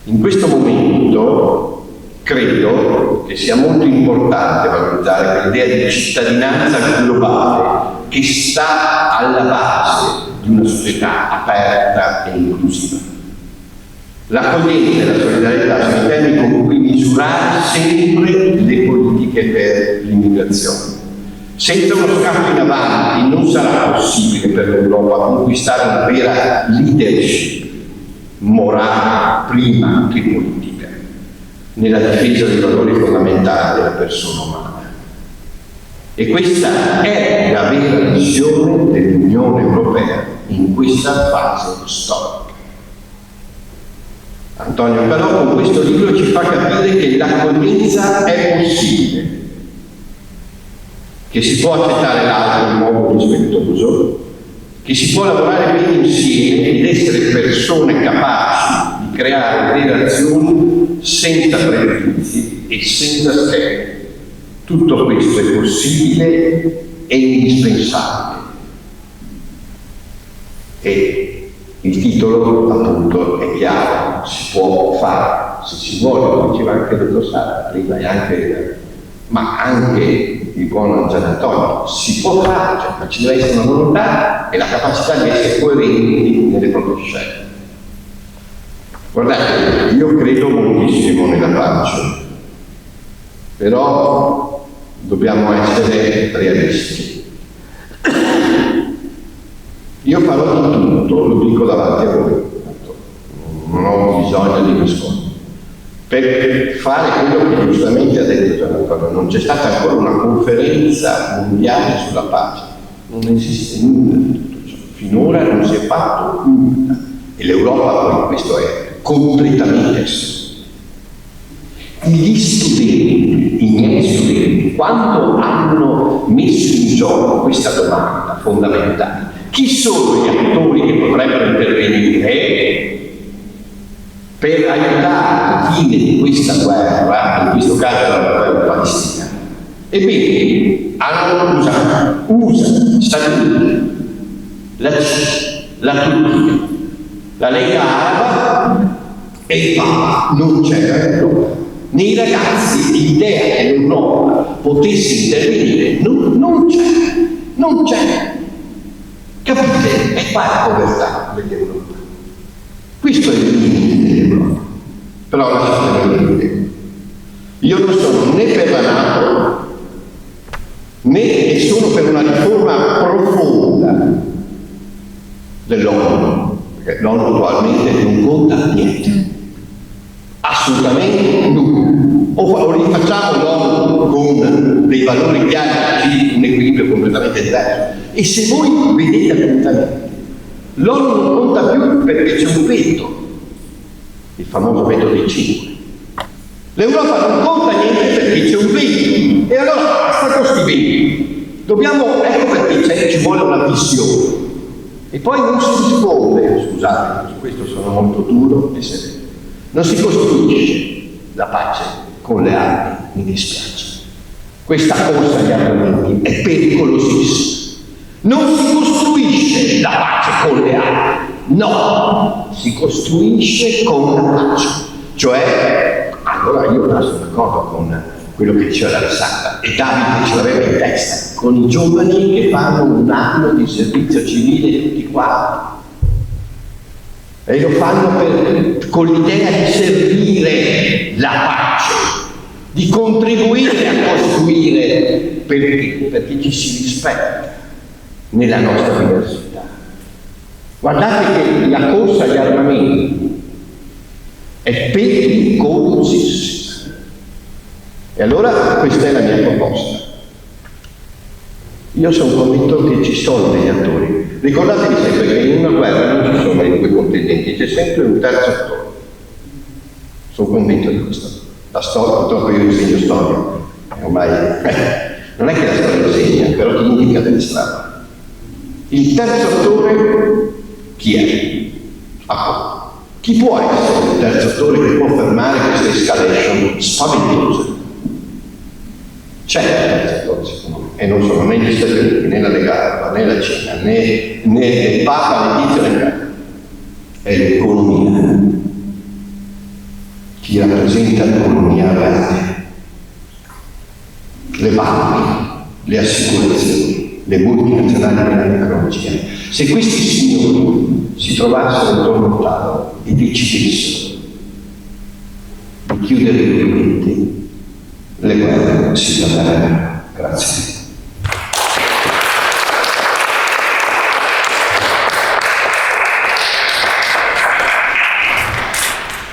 In questo momento credo che sia molto importante valorizzare quell'idea di cittadinanza globale che sta alla base di una società aperta e inclusiva. L'accoglienza e la solidarietà sono i temi con cui misurare sempre le politiche per l'immigrazione. Senza uno scatto in avanti non sarà possibile per l'Europa conquistare una vera leadership morale prima che politica nella difesa dei valori fondamentali della persona umana. E questa è la vera missione dell'Unione Europea in questa fase storica. Antonio però con questo libro ci fa capire che l'accoglienza è possibile, che si può accettare l'altro in modo rispettoso, che si può lavorare bene insieme ed essere persone capaci di creare relazioni senza pregiudizi e senza schemi. Tutto questo è possibile e indispensabile. E il titolo appunto è chiaro, si può fare, se si vuole, come diceva anche il dottor Sara, prima ma anche il buon Gian Antonio, si può fare, cioè, ma ci deve essere una volontà e la capacità di essere coerenti nelle proprie scelte. Guardate, io credo moltissimo nella pace, però dobbiamo essere realisti. Io farò di tutto, lo dico davanti a voi, non ho bisogno di nascondere, per fare quello che giustamente ha detto Gian Antonio. Non c'è stata ancora una conferenza mondiale sulla pace, non esiste nulla di tutto ciò, finora non si è fatto nulla e l'Europa poi questo è completamente assente. Gli studenti, i miei studenti, quando hanno messo in gioco questa domanda fondamentale, chi sono gli attori che potrebbero intervenire per aiutare la fine di questa guerra, in questo caso la guerra palestinana? Ebbene, hanno usato Stati Uniti, la Turchia, la Lega Araba e il Papa non c'era in Europa. Nei ragazzi l'idea che l'Europa potesse intervenire non c'è. Capite? E qua è la povertà dell'Europa. Questo è il limite dell'Europa. Però lasciatemi dire, io non sono né per la NATO né sono per una riforma profonda dell'ONU, perché l'ONU attualmente non conta niente, assolutamente nulla. O rifacciamo l'ONU con dei valori chiari, un equilibrio completamente diverso. E se voi vedete attentamente, l'ONU non conta più perché c'è un veto, il famoso veto dei 5. L'Europa non conta niente perché c'è un veto. E allora sta con questi veti. Ecco perché ci vuole una visione. E poi non si risponde, scusate, su questo sono molto duro e severo, non si costruisce la pace con le armi, mi dispiace. Questa corsa agli armamenti è pericolosissima. Non si costruisce la pace con le armi, no, si costruisce con la pace. Cioè, allora io sono d'accordo con quello che diceva Alessandra, e Davide ce l'aveva in testa, con i giovani che fanno un anno di servizio civile tutti quanti. E lo fanno con l'idea di servire la pace, di contribuire a costruire, perché ci si rispetta nella nostra diversità. Guardate che la corsa agli armamenti è pericolosissima. E allora questa è la mia proposta. Io sono convinto che ci sono degli attori. Ricordatevi sempre che in una guerra non ci sono i due contendenti, c'è sempre un terzo attore. Sono convinto di questo. La storia, purtroppo io insegno storia, ormai non è che la storia insegna, però ti indica delle strade. Il terzo attore chi è? Chi può essere il terzo attore che può fermare queste escalation spaventose? C'è il terzo attore, secondo me, e non sono né gli Stati Uniti, né la Lega Araba, né la Cina, né il Papa, né Tizio, né Caio. È l'economia. Chi rappresenta l'economia verde, le banche, le assicurazioni, le multinazionali della tecnologia. Se questi signori si trovassero intorno al tavolo e decidessero di chiudere i rubinetti, le guerre si fermerebbero. Grazie.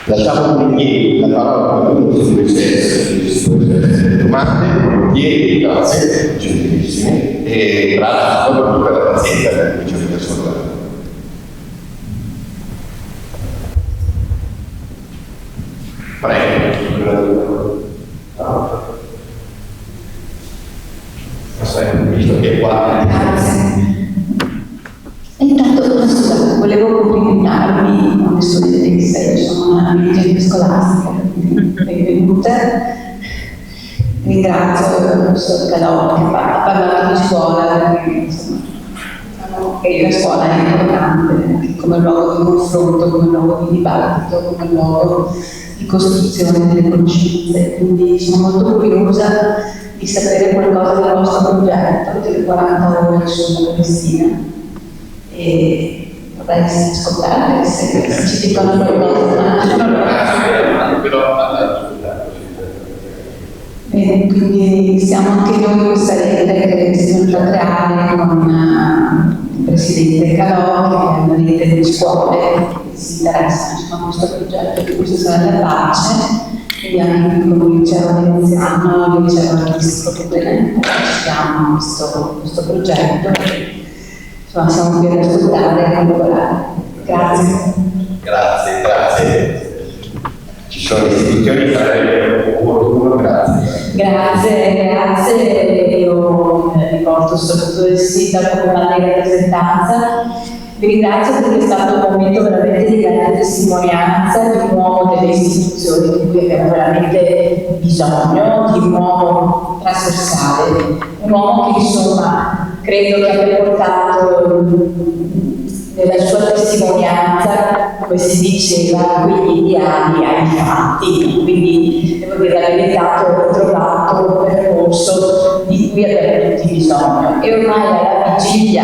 Lasciamo quindi la parola a qualcuno se dovesse essere domande. Ieri, grazie, gentilissimi, e grazie proprio per la pazienza che ci avete ascoltato. Prego. Visto che è qua. Grazie. Intanto, scusa, volevo complimentarmi, adesso vedete che sono una dirigente scolastica, benvenute. Ringrazio il professor Calò che ha parlato di scuola, perché insomma, diciamo che la scuola è importante come luogo di confronto, come luogo di dibattito, come luogo di costruzione delle conoscenze. Quindi sono molto curiosa di sapere qualcosa del vostro progetto, delle 40 ore sulla Palestina. E vorrei ascoltare se ci dicono qualcosa. Bene, quindi siamo anche noi in questa rete che si è venuta a creare con il presidente Calò, che è una rete delle scuole che si interessano a questo progetto di questo sarà la pace. Quindi anche come diceva Veneziano, io dicevo artistico che bene partecipiamo a questo progetto. Insomma, siamo qui ad ascoltare e a collaborare. Grazie. Grazie. Ci sono istituzioni che sarebbero opportuno, grazie. Grazie. Io riporto soprattutto il sindaco come una rappresentanza. Vi ringrazio perché è stato un momento veramente di grande testimonianza di un uomo delle istituzioni di cui abbiamo veramente bisogno, di un uomo trasversale, un uomo che insomma credo che abbia portato nella sua testimonianza come si diceva, quegli ideali ai fatti. Quindi devo dire la verità, ho trovato un percorso di cui abbiamo tutti bisogno. E ormai alla vigilia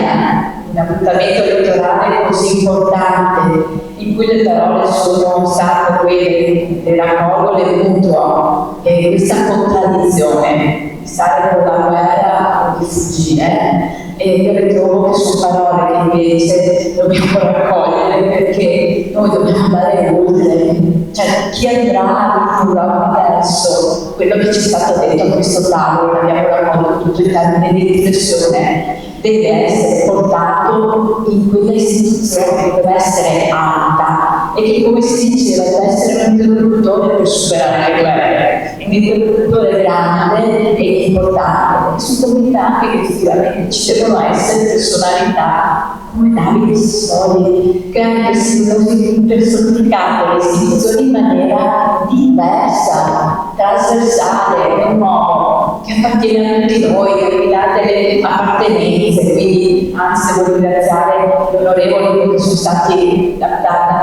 un appuntamento elettorale così importante, in cui le parole sono state quelle, le raccolgo, le puntuo, e questa contraddizione di stare con la guerra o di fuggire, e io ritrovo che sono parole che invece dobbiamo raccogliere, perché noi dobbiamo andare oltre. Cioè, chi andrà in Europa adesso, quello che ci è stato detto a questo tavolo, abbiamo raccolto tutto il termine di riflessione, deve essere portato in quella istituzione che deve essere alta e che, come si diceva, deve essere un interlocutore per superare le guerre, un interlocutore grande e importante. E sono convinta anche che effettivamente ci devono essere personalità come Davide Sassoli, che hanno personificato le istituzioni in maniera diversa, trasversale, un uomo che appartiene a tutti noi, che ha guidato le appartenenze. Quindi anzi devo ringraziare gli onorevoli che sono stati da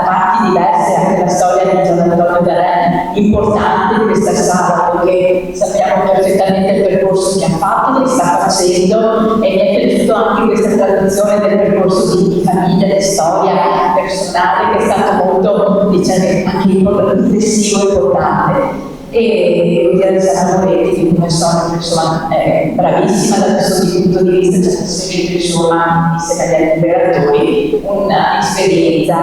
parti diverse, anche la storia di Gian Antonio D'Arena importante di questa sala, perché sappiamo perfettamente il percorso che ha fatto, che sta facendo, e mi è piaciuto anche questa tradizione del percorso di famiglia, di storia personale, che è stato molto, diciamo, anche riflessivo e importante. E devo dire che Sara Moretti, come sono una persona bravissima da questo punto di vista, ci ha trasferito insomma insieme agli liberatori un'esperienza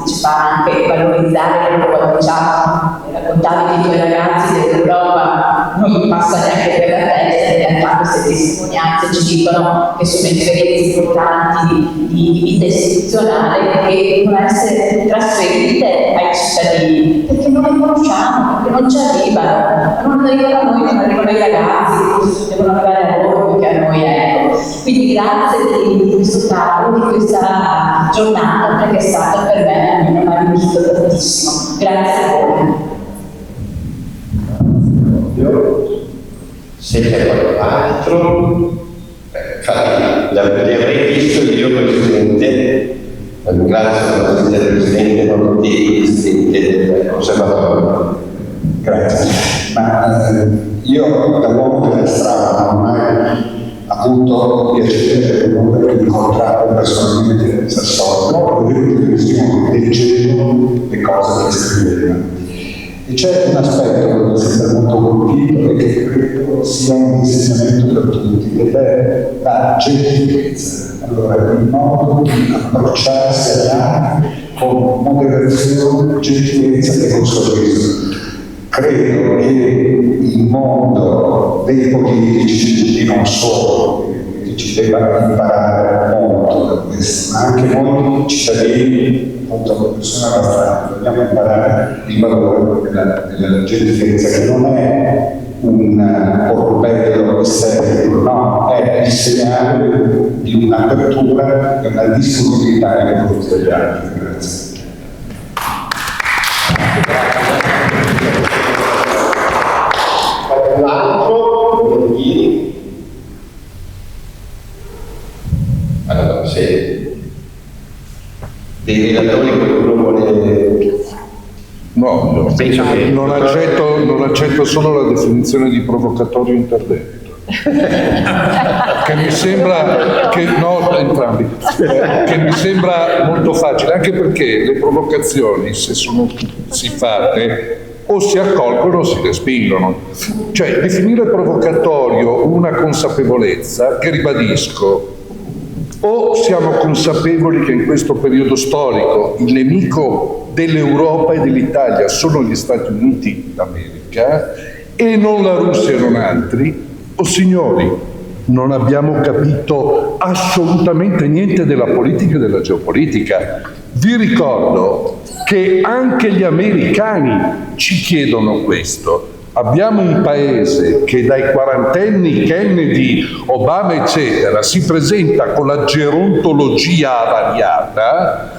che ci fa anche valorizzare quello che già raccontavi di due ragazzi dell'Europa, non passa neanche per la testa, in realtà queste testimonianze ci dicono che sono esperienze importanti di vita istituzionale che devono essere trasferite ai cittadini, perché non le conosciamo, perché non ci arrivano, non arrivano a noi, non arrivano ai ragazzi, devono arrivare a loro, che a noi, ecco. Quindi grazie di questo tavolo, di questa giornata, perché è stata per me, mi ha aiutato tantissimo. Grazie a voi. Se c'è qualcos'altro, infatti li avrei visto io Presidente, ringrazio la Presidente del Conservatorio. Grazie. Ma io da uomo della strada non ho mai avuto piacere di incontrare personalmente Sassoli, però ho detto che leggevo le cose che scriveva. E c'è un aspetto che mi sembra molto colpito e che credo sia un insegnamento per tutti, ed è la gentilezza. Allora, il modo di approcciarsi agli altri con moderazione, gentilezza e con sorriso. Credo che il mondo dei politici, e non solo, ci debba imparare molto da questo, ma anche noi cittadini, appunto come persone da fare, dobbiamo imparare il valore della gentilezza, che non è un orpello estetico, no, è il segnale di un'apertura e una disponibilità nei confronti degli altri. Grazie. L'altro, allora, se dei relatori qualcuno vuole... No, penso che non accetto solo la definizione di provocatorio interdebito. Che mi sembra che mi sembra molto facile, anche perché le provocazioni, se sono si fatte, o si accolgono o si respingono. Cioè, definire provocatorio una consapevolezza che, ribadisco, o siamo consapevoli che in questo periodo storico il nemico dell'Europa e dell'Italia sono gli Stati Uniti d'America e non la Russia e non altri, o signori, non abbiamo capito assolutamente niente della politica e della geopolitica. Vi ricordo che anche gli americani ci chiedono questo. Abbiamo un paese che dai quarantenni Kennedy, Obama eccetera si presenta con la gerontologia avariata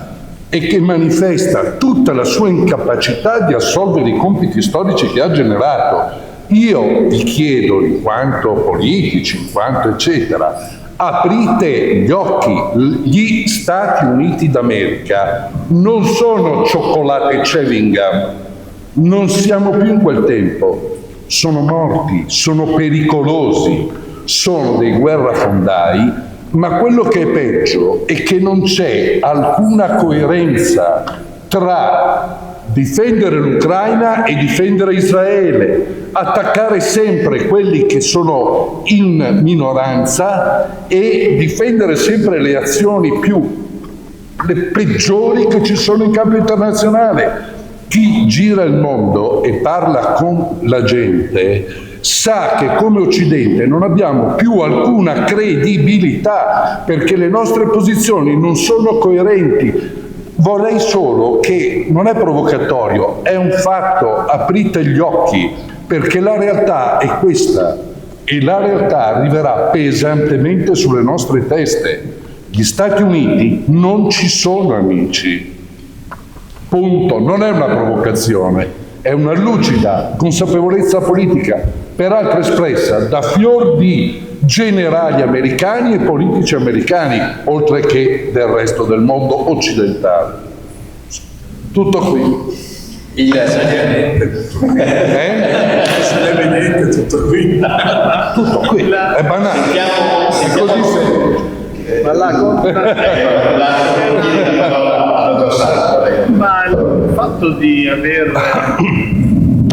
e che manifesta tutta la sua incapacità di assolvere i compiti storici che ha generato. Io vi chiedo, in quanto politici, in quanto eccetera, aprite gli occhi, gli Stati Uniti d'America non sono cioccolate chewing-gum, non siamo più in quel tempo, sono morti, sono pericolosi, sono dei guerrafondai, ma quello che è peggio è che non c'è alcuna coerenza tra difendere l'Ucraina e difendere Israele, attaccare sempre quelli che sono in minoranza e difendere sempre le azioni le peggiori che ci sono in campo internazionale. Chi gira il mondo e parla con la gente sa che come Occidente non abbiamo più alcuna credibilità perché le nostre posizioni non sono coerenti. Vorrei solo che, non è provocatorio, è un fatto, aprite gli occhi, perché la realtà è questa e la realtà arriverà pesantemente sulle nostre teste. Gli Stati Uniti non ci sono amici, punto, non è una provocazione, è una lucida consapevolezza politica, peraltro espressa da fior di generali americani e politici americani, oltre che del resto del mondo occidentale. Tutto qui. Tutto qui. Tutto qui. È banale. È così semplice. Ma ma il fatto di aver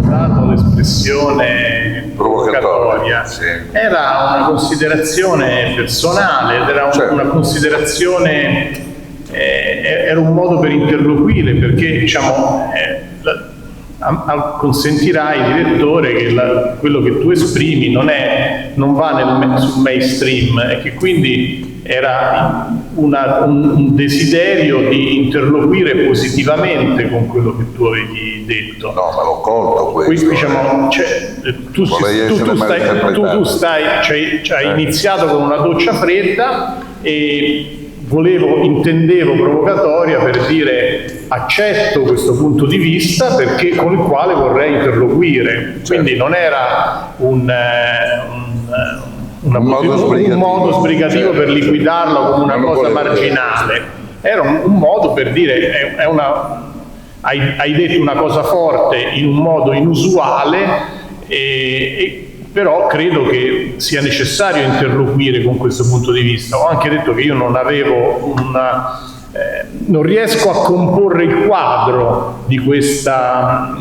usato l'espressione provocatoria era una considerazione personale, ed era una considerazione, era un modo per interloquire, perché diciamo consentirai, direttore, che quello che tu esprimi non va sul mainstream e che quindi era un desiderio di interloquire positivamente con quello che tu avevi detto. No, ma l'ho colto questo. Quindi diciamo, hai iniziato con una doccia fredda e intendevo provocatoria per dire accetto questo punto di vista perché con il quale vorrei interloquire. Quindi non era un modo sbrigativo per liquidarlo come una cosa marginale, era un modo per dire hai detto una cosa forte in un modo inusuale, però credo che sia necessario interloquire con questo punto di vista. Ho anche detto che io non avevo non riesco a comporre il quadro di questa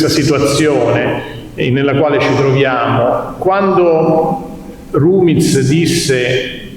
situazione nella quale ci troviamo. Quando Rumiz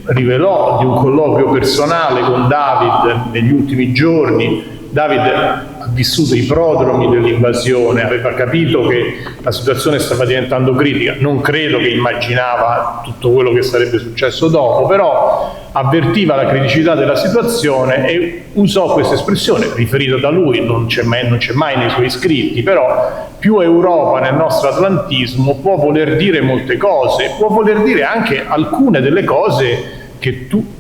rivelò di un colloquio personale con David negli ultimi giorni, David ha vissuto i prodromi dell'invasione, aveva capito che la situazione stava diventando critica, non credo che immaginava tutto quello che sarebbe successo dopo, però avvertiva la criticità della situazione e usò questa espressione, riferita da lui, non c'è mai nei suoi scritti, però più Europa nel nostro atlantismo può voler dire molte cose, può voler dire anche alcune delle cose che tu,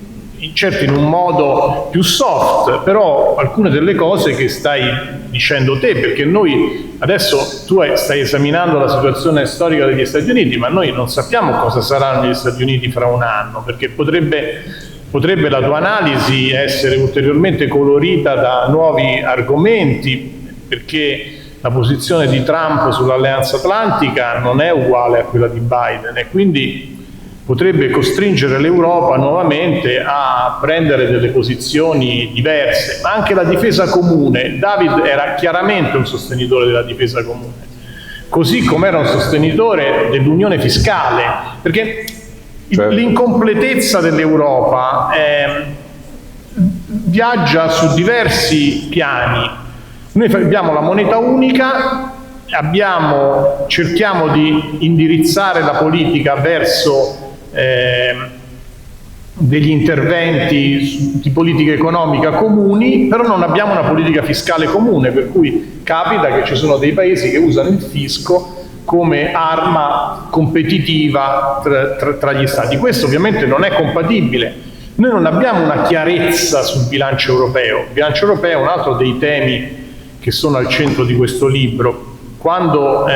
certo in un modo più soft, però alcune delle cose che stai dicendo te, perché noi adesso tu stai esaminando la situazione storica degli Stati Uniti, ma noi non sappiamo cosa saranno gli Stati Uniti fra un anno, perché potrebbe la tua analisi essere ulteriormente colorita da nuovi argomenti, perché la posizione di Trump sull'alleanza atlantica non è uguale a quella di Biden e quindi potrebbe costringere l'Europa nuovamente a prendere delle posizioni diverse, ma anche la difesa comune. David era chiaramente un sostenitore della difesa comune, così come era un sostenitore dell'unione fiscale, perché l'incompletezza dell'Europa viaggia su diversi piani. Noi abbiamo la moneta unica, cerchiamo di indirizzare la politica verso degli interventi di politica economica comuni, però non abbiamo una politica fiscale comune, per cui capita che ci sono dei paesi che usano il fisco come arma competitiva tra gli Stati. Questo ovviamente non è compatibile. Noi non abbiamo una chiarezza sul bilancio europeo. Il bilancio europeo è un altro dei temi che sono al centro di questo libro. Quando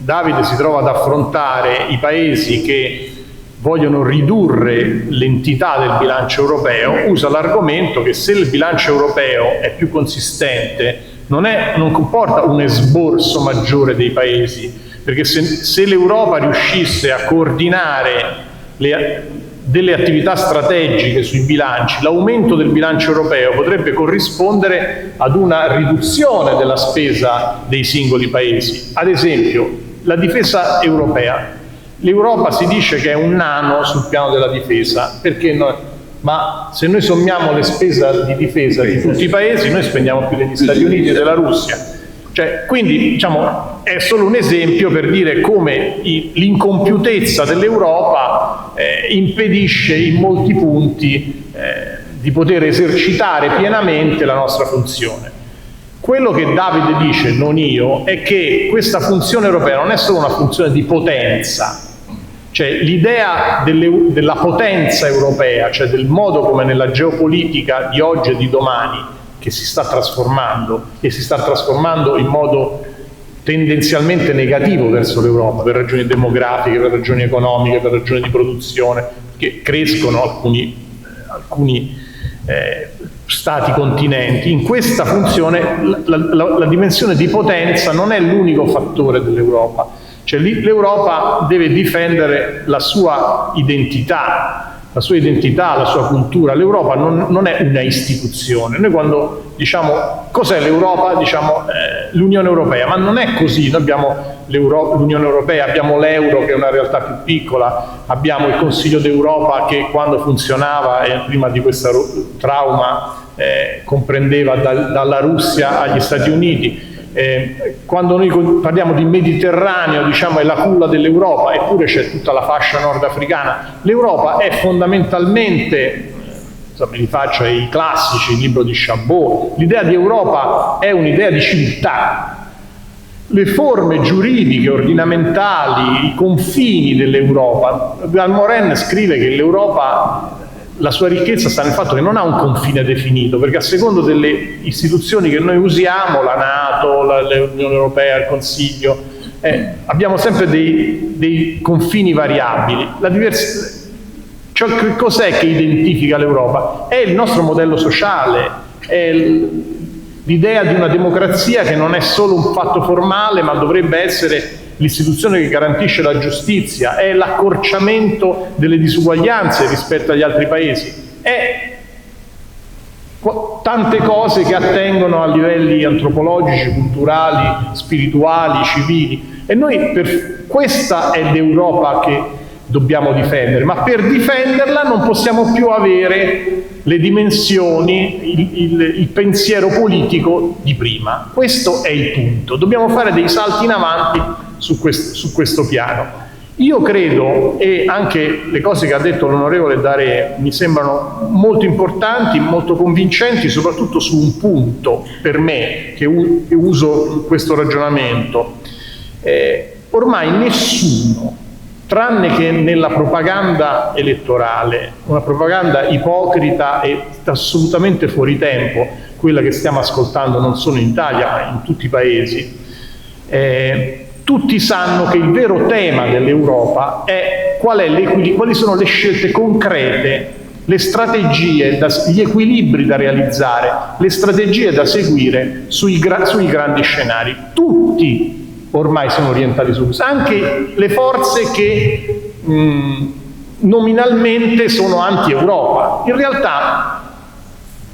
Davide si trova ad affrontare i paesi che vogliono ridurre l'entità del bilancio europeo, usa l'argomento che se il bilancio europeo è più consistente non comporta un esborso maggiore dei paesi, perché se l'Europa riuscisse a coordinare delle attività strategiche sui bilanci, l'aumento del bilancio europeo potrebbe corrispondere ad una riduzione della spesa dei singoli paesi. Ad esempio, la difesa europea. L'Europa si dice che è un nano sul piano della difesa, ma se noi sommiamo le spese di difesa di tutti i paesi, noi spendiamo più degli Stati Uniti e della Russia. Quindi diciamo, è solo un esempio per dire come l'incompiutezza dell'Europa impedisce in molti punti di poter esercitare pienamente la nostra funzione. Quello che Davide dice, non io, è che questa funzione europea non è solo una funzione di potenza, cioè l'idea della potenza europea, cioè del modo come nella geopolitica di oggi e di domani, che si sta trasformando e si sta trasformando in modo tendenzialmente negativo verso l'Europa, per ragioni demografiche, per ragioni economiche, per ragioni di produzione, che crescono alcuni stati continenti. In questa funzione la dimensione di potenza non è l'unico fattore dell'Europa, cioè l'Europa deve difendere la sua identità, la sua cultura. L'Europa non è una istituzione. Noi quando diciamo cos'è l'Europa, diciamo l'Unione Europea, ma non è così. Noi abbiamo l'Unione Europea, abbiamo l'euro che è una realtà più piccola, abbiamo il Consiglio d'Europa che quando funzionava prima di questo trauma comprendeva dalla Russia agli Stati Uniti. Quando noi parliamo di Mediterraneo, diciamo è la culla dell'Europa, eppure c'è tutta la fascia nordafricana. L'Europa è fondamentalmente, mi rifaccio ai classici, il libro di Chabot, l'idea di Europa è un'idea di civiltà. Le forme giuridiche, ordinamentali, i confini dell'Europa. Valmoren scrive che l'Europa, la sua ricchezza sta nel fatto che non ha un confine definito, perché a secondo delle istituzioni che noi usiamo, la NATO, l'Unione Europea, il Consiglio, abbiamo sempre dei confini variabili. Cioè, cos'è che identifica l'Europa? È il nostro modello sociale, è l'idea di una democrazia che non è solo un fatto formale, ma dovrebbe essere l'istituzione che garantisce la giustizia, è l'accorciamento delle disuguaglianze rispetto agli altri paesi, è tante cose che attengono a livelli antropologici, culturali, spirituali, civili. E noi questa è l'Europa che dobbiamo difendere, ma per difenderla non possiamo più avere le dimensioni, il pensiero politico di prima. Questo è il punto. Dobbiamo fare dei salti in avanti su questo piano. Io credo, e anche le cose che ha detto l'onorevole D'Arè mi sembrano molto importanti, molto convincenti, soprattutto su un punto per me che uso questo ragionamento. Ormai nessuno, tranne che nella propaganda elettorale, una propaganda ipocrita e assolutamente fuori tempo, quella che stiamo ascoltando non solo in Italia ma in tutti i paesi, tutti sanno che il vero tema dell'Europa è quali sono le scelte concrete, le strategie, gli equilibri da realizzare, le strategie da seguire sui grandi scenari. Tutti ormai sono orientati su questo, anche le forze che nominalmente sono anti-Europa. In realtà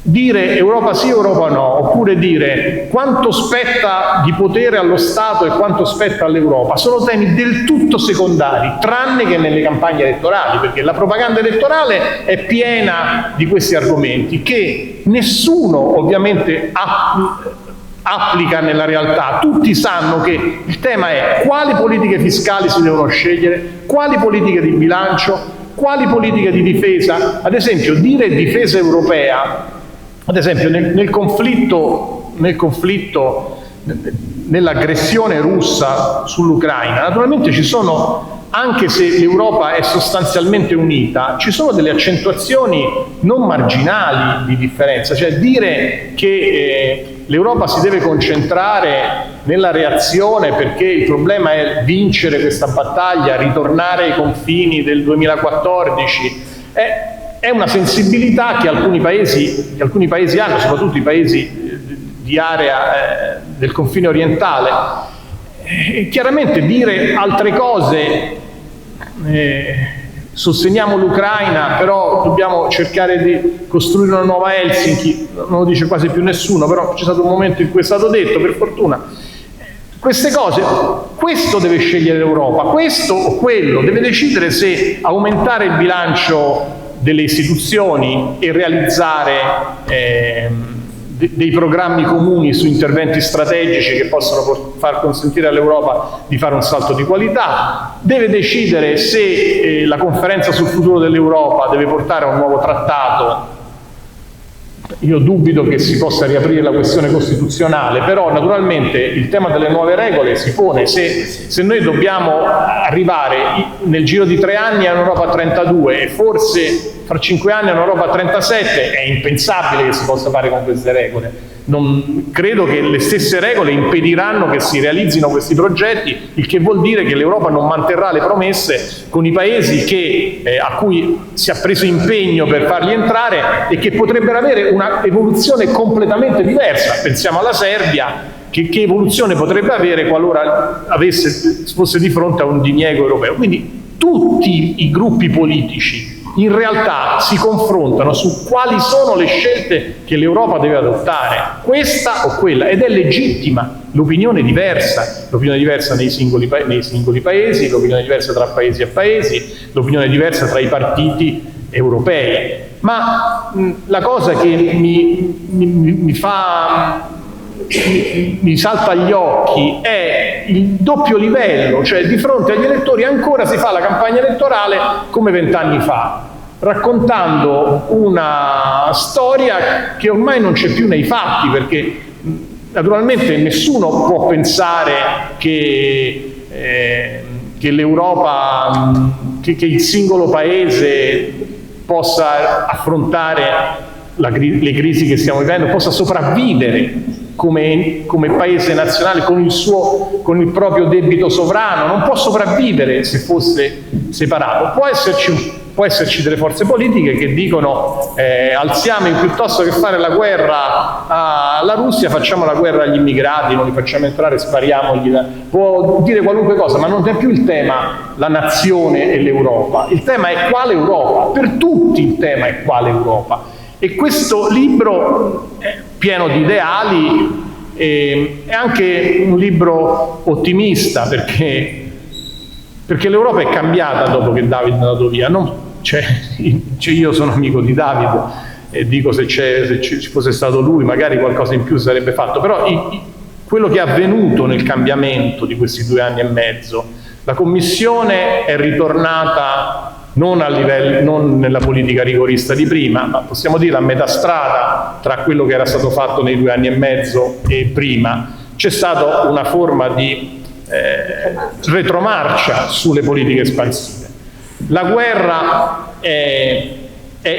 dire Europa sì, Europa no, oppure dire quanto spetta di potere allo Stato e quanto spetta all'Europa, sono temi del tutto secondari, tranne che nelle campagne elettorali, perché la propaganda elettorale è piena di questi argomenti che nessuno ovviamente applica nella realtà. Tutti sanno che il tema è quali politiche fiscali si devono scegliere, quali politiche di bilancio, quali politiche di difesa. Ad esempio, dire difesa europea, ad esempio nell'aggressione russa sull'Ucraina, naturalmente ci sono anche se l'Europa è sostanzialmente unita, ci sono delle accentuazioni non marginali di differenza, cioè dire che l'Europa si deve concentrare nella reazione perché il problema è vincere questa battaglia, ritornare ai confini del 2014, è una sensibilità che alcuni paesi hanno, soprattutto i paesi di area del confine orientale. Chiaramente dire altre cose, sosteniamo l'Ucraina, però dobbiamo cercare di costruire una nuova Helsinki, non lo dice quasi più nessuno, però c'è stato un momento in cui è stato detto, per fortuna. Queste cose, questo deve scegliere l'Europa, questo o quello, deve decidere se aumentare il bilancio delle istituzioni e realizzare dei programmi comuni su interventi strategici che possono far consentire all'Europa di fare un salto di qualità, deve decidere se la conferenza sul futuro dell'Europa deve portare a un nuovo trattato. Io dubito che si possa riaprire la questione costituzionale, però naturalmente il tema delle nuove regole si pone. Se noi dobbiamo arrivare nel giro di 3 anni a un'Europa a 32 e forse fra 5 anni a un'Europa a 37, è impensabile che si possa fare con queste regole. Non credo che le stesse regole impediranno che si realizzino questi progetti, il che vuol dire che l'Europa non manterrà le promesse con i paesi a cui si è preso impegno per farli entrare e che potrebbero avere una evoluzione completamente diversa. Pensiamo alla Serbia, che evoluzione potrebbe avere qualora fosse di fronte a un diniego europeo. Quindi tutti i gruppi politici in realtà si confrontano su quali sono le scelte che l'Europa deve adottare, questa o quella, ed è legittima l'opinione diversa nei singoli paesi, l'opinione diversa tra paesi e paesi, l'opinione diversa tra i partiti europei. Ma la cosa che mi salta agli occhi è il doppio livello, cioè di fronte agli elettori ancora si fa la campagna elettorale come 20 anni fa, raccontando una storia che ormai non c'è più nei fatti, perché naturalmente nessuno può pensare che l'Europa, che il singolo paese possa affrontare le crisi che stiamo vivendo, possa sopravvivere come paese nazionale con il proprio debito sovrano, non può sopravvivere se fosse separato. Può esserci delle forze politiche che dicono alziamo piuttosto che fare la guerra alla Russia, facciamo la guerra agli immigrati, non li facciamo entrare, spariamogli. Può dire qualunque cosa, ma non è più il tema la nazione e l'Europa. Il tema è quale Europa, per tutti il tema è quale Europa. E questo libro è pieno di ideali, è anche un libro ottimista perché l'Europa è cambiata dopo che David è andato via. Io sono amico di David e dico se ci fosse stato lui magari qualcosa in più sarebbe fatto, però quello che è avvenuto nel cambiamento di questi 2 anni e mezzo, la Commissione è ritornata non nella politica rigorista di prima, ma possiamo dire a metà strada tra quello che era stato fatto nei 2 anni e mezzo e prima. C'è stata una forma di retromarcia sulle politiche espansive. La guerra è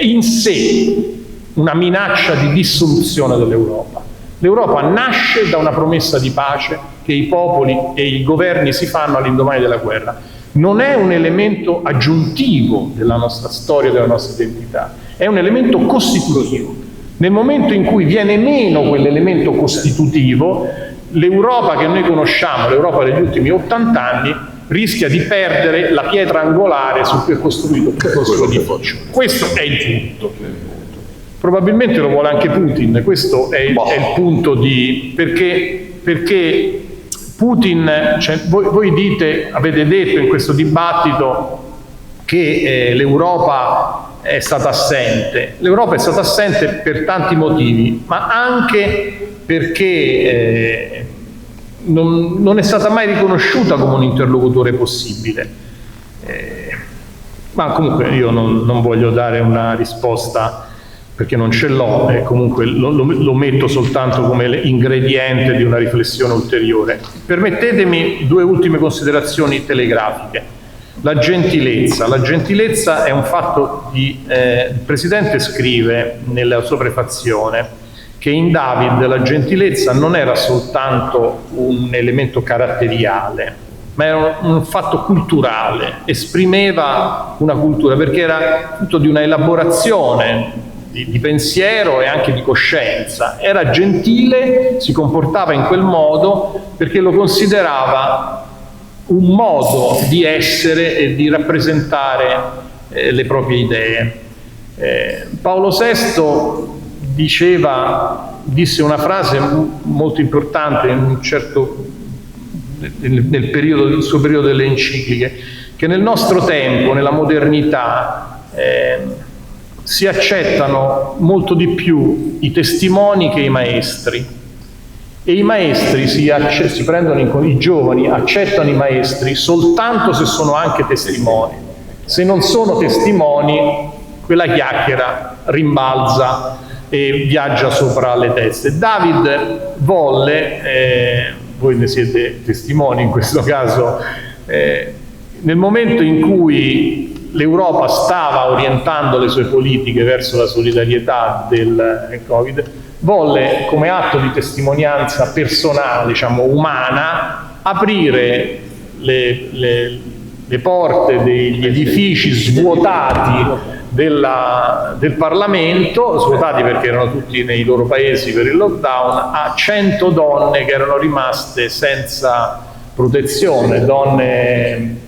in sé una minaccia di dissoluzione dell'Europa. L'Europa nasce da una promessa di pace che i popoli e i governi si fanno all'indomani della guerra. Non è un elemento aggiuntivo della nostra storia, della nostra identità, è un elemento costitutivo. Nel momento in cui viene meno quell'elemento costitutivo, l'Europa che noi conosciamo, l'Europa degli ultimi 80 anni, rischia di perdere la pietra angolare su cui è costruito tutto il suo edificio. Questo è il punto. Probabilmente lo vuole anche Putin, questo è il punto perché Putin, cioè voi avete detto in questo dibattito che l'Europa è stata assente. L'Europa è stata assente per tanti motivi, ma anche perché non è stata mai riconosciuta come un interlocutore possibile. Ma comunque io non voglio dare una risposta perché non ce l'ho, e comunque lo metto soltanto come ingrediente di una riflessione ulteriore. Permettetemi 2 ultime considerazioni telegrafiche. La gentilezza è un fatto il Presidente scrive nella sua prefazione che in David la gentilezza non era soltanto un elemento caratteriale, ma era un fatto culturale, esprimeva una cultura, perché era frutto di una elaborazione di pensiero e anche di coscienza. Era gentile, si comportava in quel modo perché lo considerava un modo di essere e di rappresentare le proprie idee. Paolo VI disse una frase molto importante nel suo periodo delle encicliche, che nel nostro tempo, nella modernità, si accettano molto di più i testimoni che i maestri. E i maestri i giovani accettano i maestri soltanto se sono anche testimoni. Se non sono testimoni, quella chiacchiera rimbalza e viaggia sopra le teste. David volle, voi ne siete testimoni in questo caso, nel momento in cui l'Europa stava orientando le sue politiche verso la solidarietà del Covid, volle, come atto di testimonianza personale, diciamo umana, aprire le porte degli edifici svuotati del Parlamento, svuotati perché erano tutti nei loro paesi per il lockdown, a 100 donne che erano rimaste senza protezione, donne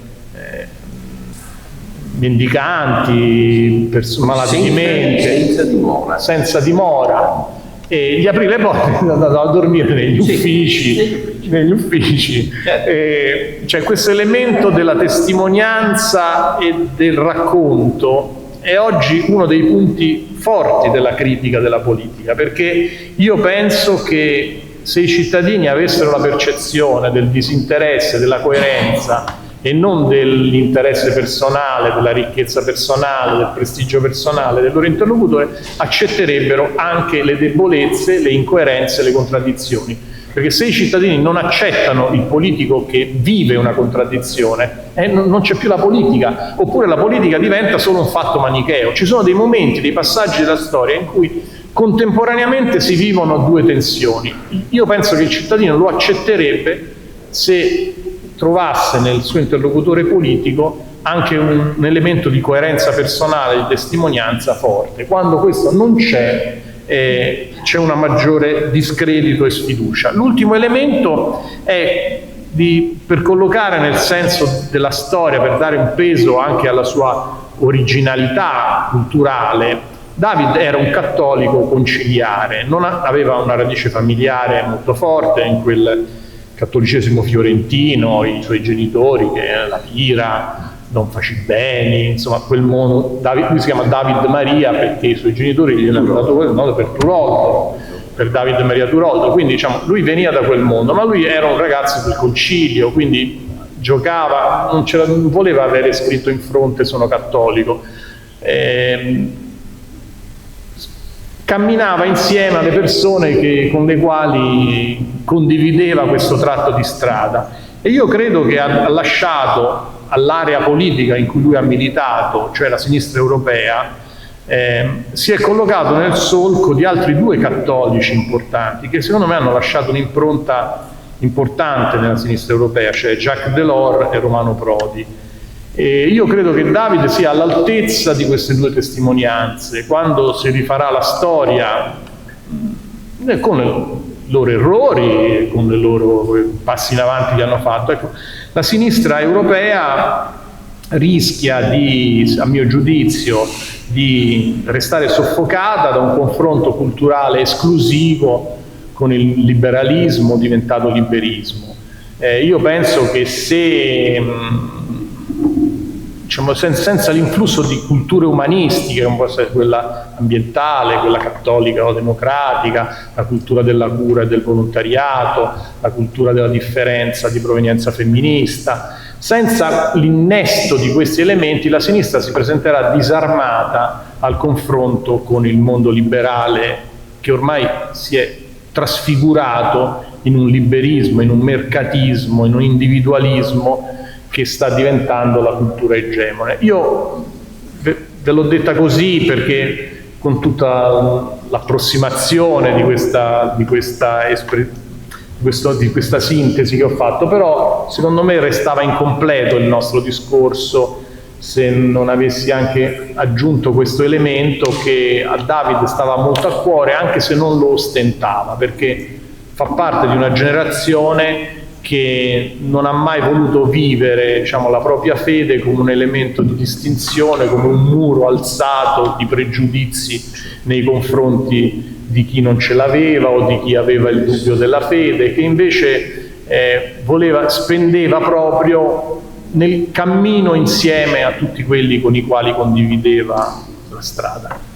mendicanti, malati di mente, senza dimora. E gli aprì le porte e andava a dormire negli uffici. Cioè questo elemento della testimonianza e del racconto è oggi uno dei punti forti della critica della politica, perché io penso che se i cittadini avessero la percezione del disinteresse, della coerenza e non dell'interesse personale, della ricchezza personale, del prestigio personale del loro interlocutore, accetterebbe anche le debolezze, le incoerenze, le contraddizioni. Perché se i cittadini non accettano il politico che vive una contraddizione, non c'è più la politica, oppure la politica diventa solo un fatto manicheo. Ci sono dei momenti, dei passaggi della storia in cui contemporaneamente si vivono due tensioni. Io penso che il cittadino lo accetterebbe se trovasse nel suo interlocutore politico anche un elemento di coerenza personale, di testimonianza forte. Quando questo non c'è, c'è una maggiore discredito e sfiducia. L'ultimo elemento è per collocare nel senso della storia, per dare un peso anche alla sua originalità culturale. David era un cattolico conciliare, aveva una radice familiare molto forte in quel cattolicesimo fiorentino, i suoi genitori, che era la Pira, Don Facibeni, insomma quel mondo. Lui si chiama David Maria perché i suoi genitori gli hanno dato quel nome per Turoldo, per David Maria Turoldo, quindi diciamo lui veniva da quel mondo, ma lui era un ragazzo del concilio, quindi giocava, non voleva avere scritto in fronte sono cattolico. Camminava insieme alle persone con le quali condivideva questo tratto di strada, e io credo che ha lasciato all'area politica in cui lui ha militato, cioè la sinistra europea, si è collocato nel solco di altri due cattolici importanti che secondo me hanno lasciato un'impronta importante nella sinistra europea, cioè Jacques Delors e Romano Prodi. E io credo che David sia all'altezza di queste due testimonianze. Quando si rifarà la storia con i loro errori, con i loro passi in avanti che hanno fatto, ecco, la sinistra europea rischia a mio giudizio, di restare soffocata da un confronto culturale esclusivo con il liberalismo diventato liberismo. Io penso che se diciamo, senza l'influsso di culture umanistiche, come può essere quella ambientale, quella cattolica o democratica, la cultura della cura e del volontariato, la cultura della differenza di provenienza femminista, senza l'innesto di questi elementi la sinistra si presenterà disarmata al confronto con il mondo liberale, che ormai si è trasfigurato in un liberismo, in un mercatismo, in un individualismo che sta diventando la cultura egemone. Io ve l'ho detta così perché con tutta l'approssimazione di questa sintesi che ho fatto, però secondo me restava incompleto il nostro discorso se non avessi anche aggiunto questo elemento che a David stava molto a cuore, anche se non lo ostentava, perché fa parte di una generazione che non ha mai voluto vivere, diciamo, la propria fede come un elemento di distinzione, come un muro alzato di pregiudizi nei confronti di chi non ce l'aveva o di chi aveva il dubbio della fede, che invece spendeva proprio nel cammino insieme a tutti quelli con i quali condivideva la strada.